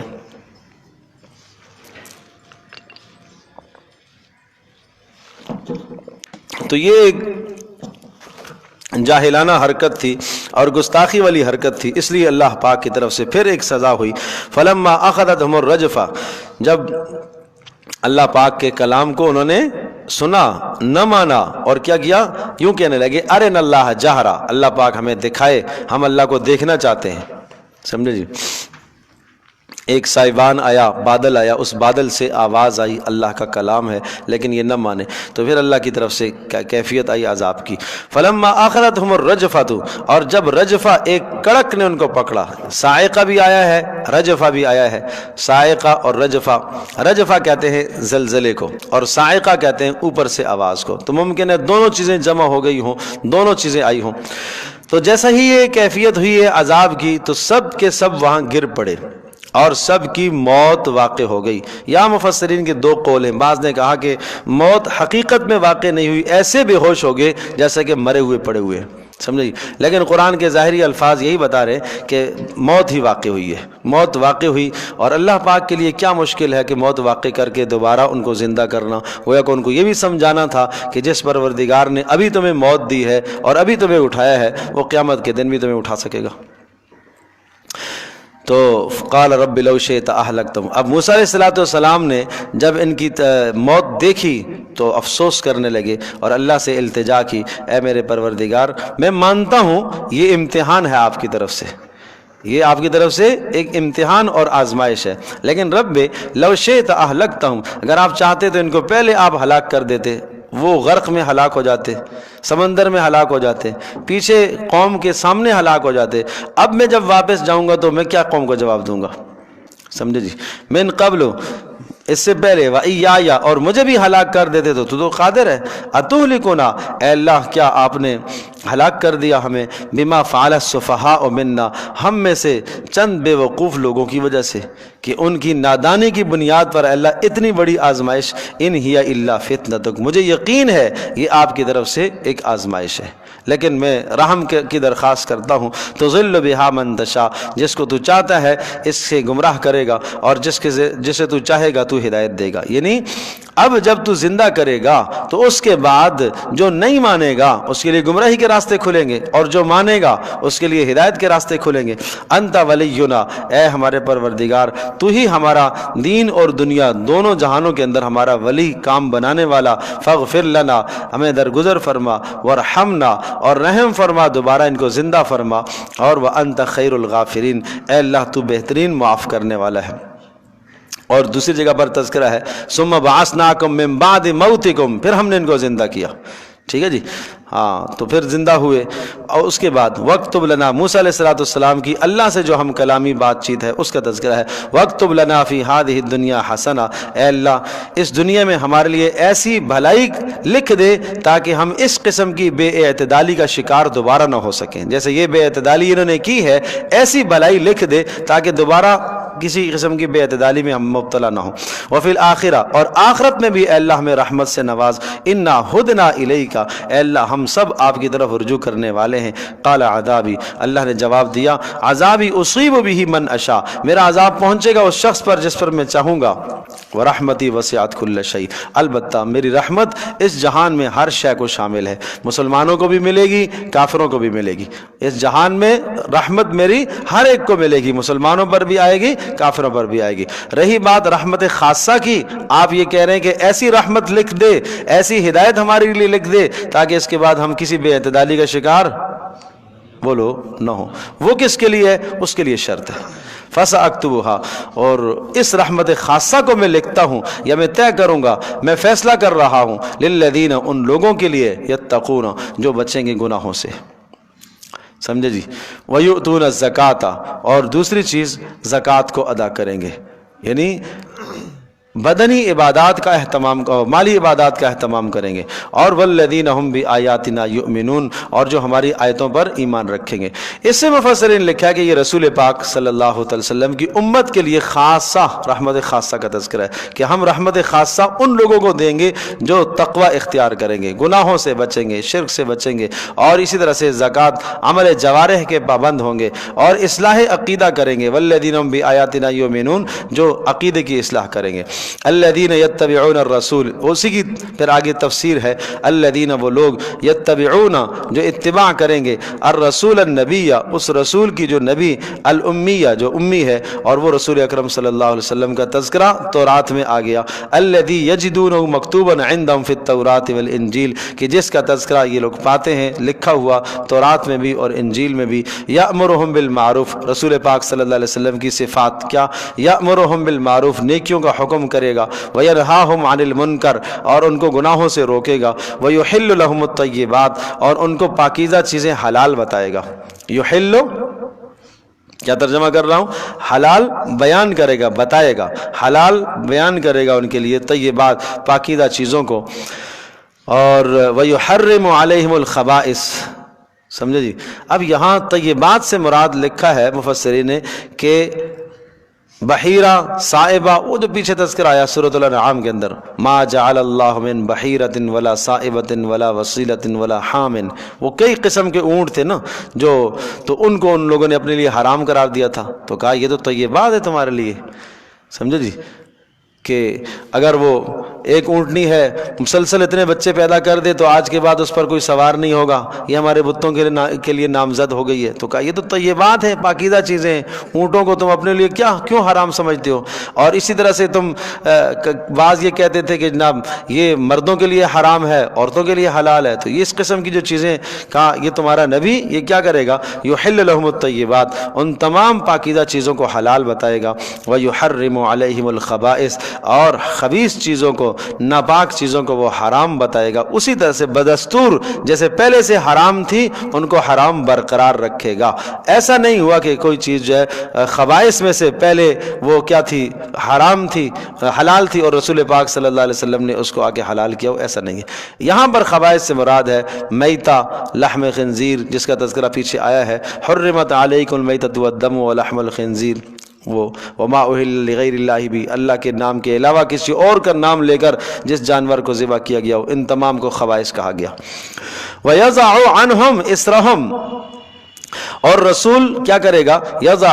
تو یہ ایک جاہلانہ حرکت تھی اور گستاخی والی حرکت تھی، اس لیے اللہ پاک کی طرف سے پھر ایک سزا ہوئی۔ فلما اخذتهم الرجفہ، جب اللہ پاک کے کلام کو انہوں نے سنا، نہ مانا، اور کیا کیا، یوں کہنے لگے ارنا اللہ جہرا، اللہ پاک ہمیں دکھائے، ہم اللہ کو دیکھنا چاہتے ہیں۔ سمجھے جی؟ ایک سائبان آیا، بادل آیا، اس بادل سے آواز آئی، اللہ کا کلام ہے، لیکن یہ نہ مانے، تو پھر اللہ کی طرف سے کیفیت آئی عذاب کی۔ فلما اخذتهم الرجفۃ، اور جب رجفہ ایک کڑک نے ان کو پکڑا، صاعقہ بھی آیا ہے، رجفہ بھی آیا ہے۔ صاعقہ اور رجفہ کہتے ہیں زلزلے کو، اور صاعقہ کہتے ہیں اوپر سے آواز کو، تو ممکن ہے دونوں چیزیں جمع ہو گئی ہوں، دونوں چیزیں آئی ہوں۔ تو جیسا ہی یہ کیفیت ہوئی ہے عذاب کی، تو سب کے سب وہاں گر پڑے اور سب کی موت واقع ہو گئی۔ یا مفسرین کے دو قول ہیں، بعض نے کہا کہ موت حقیقت میں واقع نہیں ہوئی، ایسے بے ہوش ہو گئے جیسا کہ مرے ہوئے پڑے ہوئے، سمجھے، لیکن قرآن کے ظاہری الفاظ یہی بتا رہے ہیں کہ موت ہی واقع ہوئی ہے، موت واقع ہوئی۔ اور اللہ پاک کے لیے کیا مشکل ہے کہ موت واقع کر کے دوبارہ ان کو زندہ کرنا، گویا کہ ان کو یہ بھی سمجھانا تھا کہ جس پروردگار نے ابھی تمہیں موت دی ہے اور ابھی تمہیں اٹھایا ہے، وہ قیامت کے دن بھی تمہیں اٹھا سکے گا۔ تو قال رب لو شئت اہلکتہم، اب موسیٰ علیہ السلام نے جب ان کی موت دیکھی تو افسوس کرنے لگے اور اللہ سے التجا کی، اے میرے پروردگار، میں مانتا ہوں یہ امتحان ہے آپ کی طرف سے، یہ آپ کی طرف سے ایک امتحان اور آزمائش ہے، لیکن رب لو شئت اہلکتہم، اگر آپ چاہتے تو ان کو پہلے آپ ہلاک کر دیتے، وہ غرق میں ہلاک ہو جاتے، سمندر میں ہلاک ہو جاتے، پیچھے قوم کے سامنے ہلاک ہو جاتے۔ اب میں جب واپس جاؤں گا تو میں کیا قوم کو جواب دوں گا، سمجھے جی، من قبل، اس سے پہلے وَإِيَّایَ، اور مجھے بھی ہلاک کر دیتے تو قادر ہے، اَتُهْلِكُنَا، اے اللہ کیا آپ نے ہلاک کر دیا ہمیں، بِمَا فَعَلَ السُّفَهَاءُ مِنَّا، ہم میں سے چند بے وقوف لوگوں کی وجہ سے، کہ ان کی نادانی کی بنیاد پر اللہ اتنی بڑی آزمائش، ان ہی الا فتنتک، مجھے یقین ہے یہ آپ کی طرف سے ایک آزمائش ہے، لیکن میں رحم کی درخواست کرتا ہوں، تضل بہا من تشاء، جس کو تو چاہتا ہے اس سے گمراہ کرے گا، اور جسے تو چاہے گا تو ہدایت دے گا۔ یعنی اب جب تو زندہ کرے گا تو اس کے بعد جو نہیں مانے گا اس کے لیے گمراہی کے راستے کھلیں گے، اور جو مانے گا اس کے لیے ہدایت کے راستے کھلیں گے۔ انت ولینا، اے ہمارے پروردگار، تو ہی ہمارا دین اور دنیا دونوں جہانوں کے اندر ہمارا ولی، کام بنانے والا، فاغفر لنا، ہمیں درگزر فرما، ورحمنا، اور رحم فرما، دوبارہ ان کو زندہ فرما، اور وانت خیر الغافرین، اے اللہ تو بہترین معاف کرنے والا ہے۔ اور دوسری جگہ پر تذکرہ ہے ثم بعثناکم من بعد موتکم، پھر ہم نے ان کو زندہ کیا، ٹھیک ہے جی، ہاں، تو پھر زندہ ہوئے۔ اور اس کے بعد وَاكْتُبْ لَنَا، موسیٰ علیہ السلام کی اللہ سے جو ہم کلامی بات چیت ہے اس کا تذکرہ ہے، وَاكْتُبْ لَنَا فِي هَذِهِ الدُّنْيَا حَسَنَةً، اے اللہ اس دنیا میں ہمارے لیے ایسی بھلائی لکھ دے تاکہ ہم اس قسم کی بے اعتدالی کا شکار دوبارہ نہ ہو سکیں، جیسے یہ بے اعتدالی انہوں نے کی ہے، ایسی بھلائی لکھ دے تاکہ دوبارہ کسی قسم کی بے اعتدالی میں ہم مبتلا نہ ہوں۔ وفی الآخرہ، اور آخرت میں بھی اے اللہ ہمیں رحمت سے نواز، انا ہدنا الیک، اے اللہ ہم سب آپ کی طرف رجوع کرنے والے ہیں۔ قال عذابی، اللہ نے جواب دیا، عذابی اصیب بہ من اشاء، میرا عذاب پہنچے گا اس شخص پر جس پر میں چاہوں گا، ورحمتی وسعت کل شیء، البتہ میری رحمت اس جہان میں ہر شے کو شامل ہے، مسلمانوں کو بھی ملے گی، کافروں کو بھی ملے گی، اس جہان میں رحمت میری ہر ایک کو ملے گی، مسلمانوں پر بھی آئے گی، کافروں پر بھی آئے گی۔ رہی بات رحمت خاصہ کی، آپ یہ کہہ رہے ہیں کہ ایسی رحمت لکھ دے، ایسی ہدایت ہمارے لیے لکھ دے تاکہ اس کے بعد ہم کسی بے اعتدالی کا شکار بولو نہ ہو، وہ کس کے لیے ہے؟ اس کے لیے شرط ہے، فَسَأَكْتُبُهَا، اور اس رحمت خاصہ کو میں لکھتا ہوں یا میں طے کروں گا، میں فیصلہ کر رہا ہوں، للذین، ان لوگوں کے لیے، یتقون، جو بچیں گے گناہوں سے، سمجھے جی، وَيُؤْتُونَ الزَّكَاةَ، اور دوسری چیز زکوٰۃ کو ادا کریں گے، یعنی بدنی عبادات کا اہتمام مالی عبادات کا اہتمام کریں گے، اور والذین ہم بآیاتنا یؤمنون، اور جو ہماری آیتوں پر ایمان رکھیں گے۔ اس سے مفسرین نے لکھا کہ یہ رسول پاک صلی اللہ علیہ وسلم کی امت کے لیے خاصہ رحمت خاصہ کا تذکرہ ہے کہ ہم رحمت خاصہ ان لوگوں کو دیں گے جو تقوی اختیار کریں گے، گناہوں سے بچیں گے، شرک سے بچیں گے، اور اسی طرح سے زکوٰۃ عمل جوارح کے پابند ہوں گے، اور اصلاح عقیدہ کریں گے، والذین ہم بآیاتنا یؤمنون، جو عقیدے کی اصلاح کریں گے۔ الذین یتبعون الرسول، اسی کی پھر آگے تفسیر ہے، الذین وہ لوگ یتبعون جو اتباع کریں گے، الرسول النبی اس رسول کی جو نبی، الامیہ جو امی ہے، اور وہ رسول اکرم صلی اللہ علیہ وسلم کا تذکرہ تورات میں آ گیا، الذی یجدونہ مکتوبا عندہم فی التوراۃ والانجیل، کہ جس کا تذکرہ یہ لوگ پاتے ہیں لکھا ہوا تورات میں بھی اور انجیل میں بھی، یأمرہم بالمعروف، رسول پاک صلی اللہ علیہ وسلم کی صفات کیا، یأمرہم بالمعروف نیکیوں کا حکم کرے گا، وینہاہم عن المنکر اور ان کو گناہوں سے روکے گا، ویحل لہم الطیبات اور ان کو پاکیزہ چیزیں حلال بتائے گا۔ یحل کیا ترجمہ کر رہا ہوں، حلال بیان کرے گا، بتائے گا، حلال بیان کرے گا ان کے لیے طیبات پاکیزہ چیزوں کو، اور وَيُحَرِّمُ عَلَيْهِمُ الْخَبَائِث، سمجھے جی۔ اب یہاں طیبات سے مراد لکھا ہے مفسرین نے کہ بحیرہ، صائبہ، وہ جو پیچھے تذکر آیا سورۃ الانعام کے اندر، ما جعل اللہ من بحیرۃ ولا صائبۃ ولا وصیلۃ ولا حام، وہ کئی قسم کے اونٹ تھے نا جو، تو ان کو ان لوگوں نے اپنے لیے حرام قرار دیا تھا، تو کہا یہ تو طیبات ہے تمہارے لیے، سمجھے جی، کہ اگر وہ ایک اونٹنی ہے مسلسل اتنے بچے پیدا کر دے تو آج کے بعد اس پر کوئی سوار نہیں ہوگا، یہ ہمارے بتوں کے لیے نامزد ہو گئی ہے، تو کہا یہ تو طیبات ہیں، پاکیزہ چیزیں ہیں، اونٹوں کو تم اپنے لیے کیوں حرام سمجھتے ہو؟ اور اسی طرح سے تم بعض یہ کہتے تھے کہ جناب یہ مردوں کے لیے حرام ہے، عورتوں کے لیے حلال ہے، تو یہ اس قسم کی جو چیزیں، کہا یہ تمہارا نبی یہ کیا کرے گا، یحل لہم الطیبات، ان تمام پاکیزہ چیزوں کو حلال بتائے گا، ویحرم علیہم الخبائث، اور خبیث چیزوں کو، ناپاک چیزوں کو وہ حرام بتائے گا، اسی طرح سے بدستور جیسے پہلے سے حرام تھی ان کو حرام برقرار رکھے گا۔ ایسا نہیں ہوا کہ کوئی چیز جو ہے خبائث میں سے پہلے وہ کیا تھی، حرام تھی، حلال تھی، اور رسول پاک صلی اللہ علیہ وسلم نے اس کو آگے حلال کیا ہو، ایسا نہیں ہے۔ یہاں پر خبائث سے مراد ہے میتہ، لحم خنزیر، جس کا تذکرہ پیچھے آیا ہے، حرمت علیکم المیتۃ والدم ولحم الخنزیر، وہ وما اہل لغیر اللہ بھی، اللہ کے نام کے علاوہ کسی اور کا نام لے کر جس جانور کو ذبح کیا گیا ہو، ان تمام کو خبائث کہا گیا۔ وَيَضَعُ عَنْهُمْ إِصْرَهُمْ، اور رسول کیا کرے گا، یضع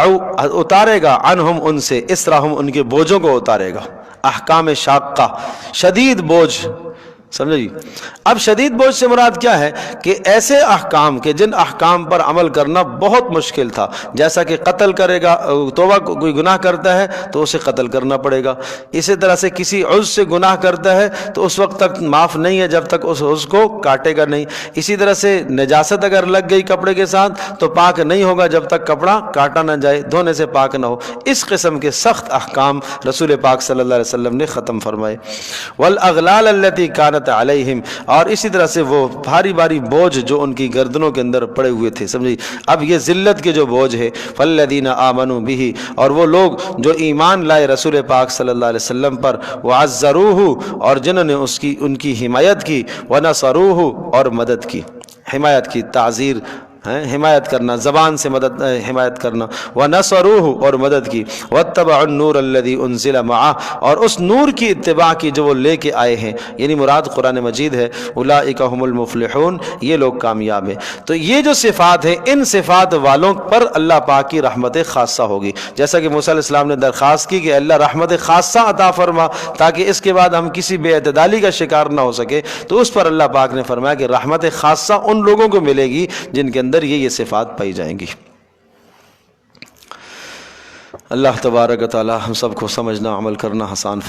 اتارے گا، عنہم ان سے، اسرہم ان کے بوجھوں کو اتارے گا، احکام شاقہ شدید بوجھ، سمجھے جی۔ اب شدید بوجھ سے مراد کیا ہے کہ ایسے احکام کہ جن احکام پر عمل کرنا بہت مشکل تھا، جیسا کہ قتل کرے گا، توبہ کوئی گناہ کرتا ہے تو اسے قتل کرنا پڑے گا، اسی طرح سے کسی عضو سے گناہ کرتا ہے تو اس وقت تک معاف نہیں ہے جب تک اس عضو کو کاٹے گا نہیں، اسی طرح سے نجاست اگر لگ گئی کپڑے کے ساتھ تو پاک نہیں ہوگا جب تک کپڑا کاٹا نہ جائے، دھونے سے پاک نہ ہو۔ اس قسم کے سخت احکام رسول پاک صلی اللہ علیہ وسلم نے ختم فرمائے۔ والاغلال التي كانت علیہم، اور اسی طرح سے وہ بھاری بھاری بوجھ جو ان کی گردنوں کے اندر پڑے ہوئے تھے، سمجھے۔ اب یہ ذلت کے جو بوجھ ہے، فالذین آمنوا بہ، اور وہ لوگ جو ایمان لائے رسول پاک صلی اللہ علیہ وسلم پر، وعزروہ، اور جنہوں نے ان کی حمایت کی، ونصروہ، اور مدد کی، حمایت کی، تعزیر حمایت کرنا، زبان سے مدد حمایت کرنا، وَنَصَرُوهُ، اور مدد کی، وَاتَّبَعُوا النُّورَ الَّذِي أُنزِلَ مَعَهُ، اور اس نور کی اتباع کی جو وہ لے کے آئے ہیں، یعنی مراد قرآن مجید ہے، أُولَٰئِكَ هُمُ الْمُفْلِحُونَ، یہ لوگ کامیاب ہیں۔ تو یہ جو صفات ہیں، ان صفات والوں پر اللہ پاک کی رحمت خاصہ ہوگی، جیسا کہ موسیٰ علیہ السلام نے درخواست کی کہ اللہ رحمت خاصہ عطا فرما تاکہ اس کے بعد ہم کسی بے اعتدالی کا شکار نہ ہو سکے، تو اس پر اللہ پاک نے فرمایا کہ رحمت خاصہ ان لوگوں کو ملے گی جن کے اندر یہ صفات پائی جائیں گی۔ اللہ تبارک و تعالی ہم سب کو سمجھنا، عمل کرنا آسان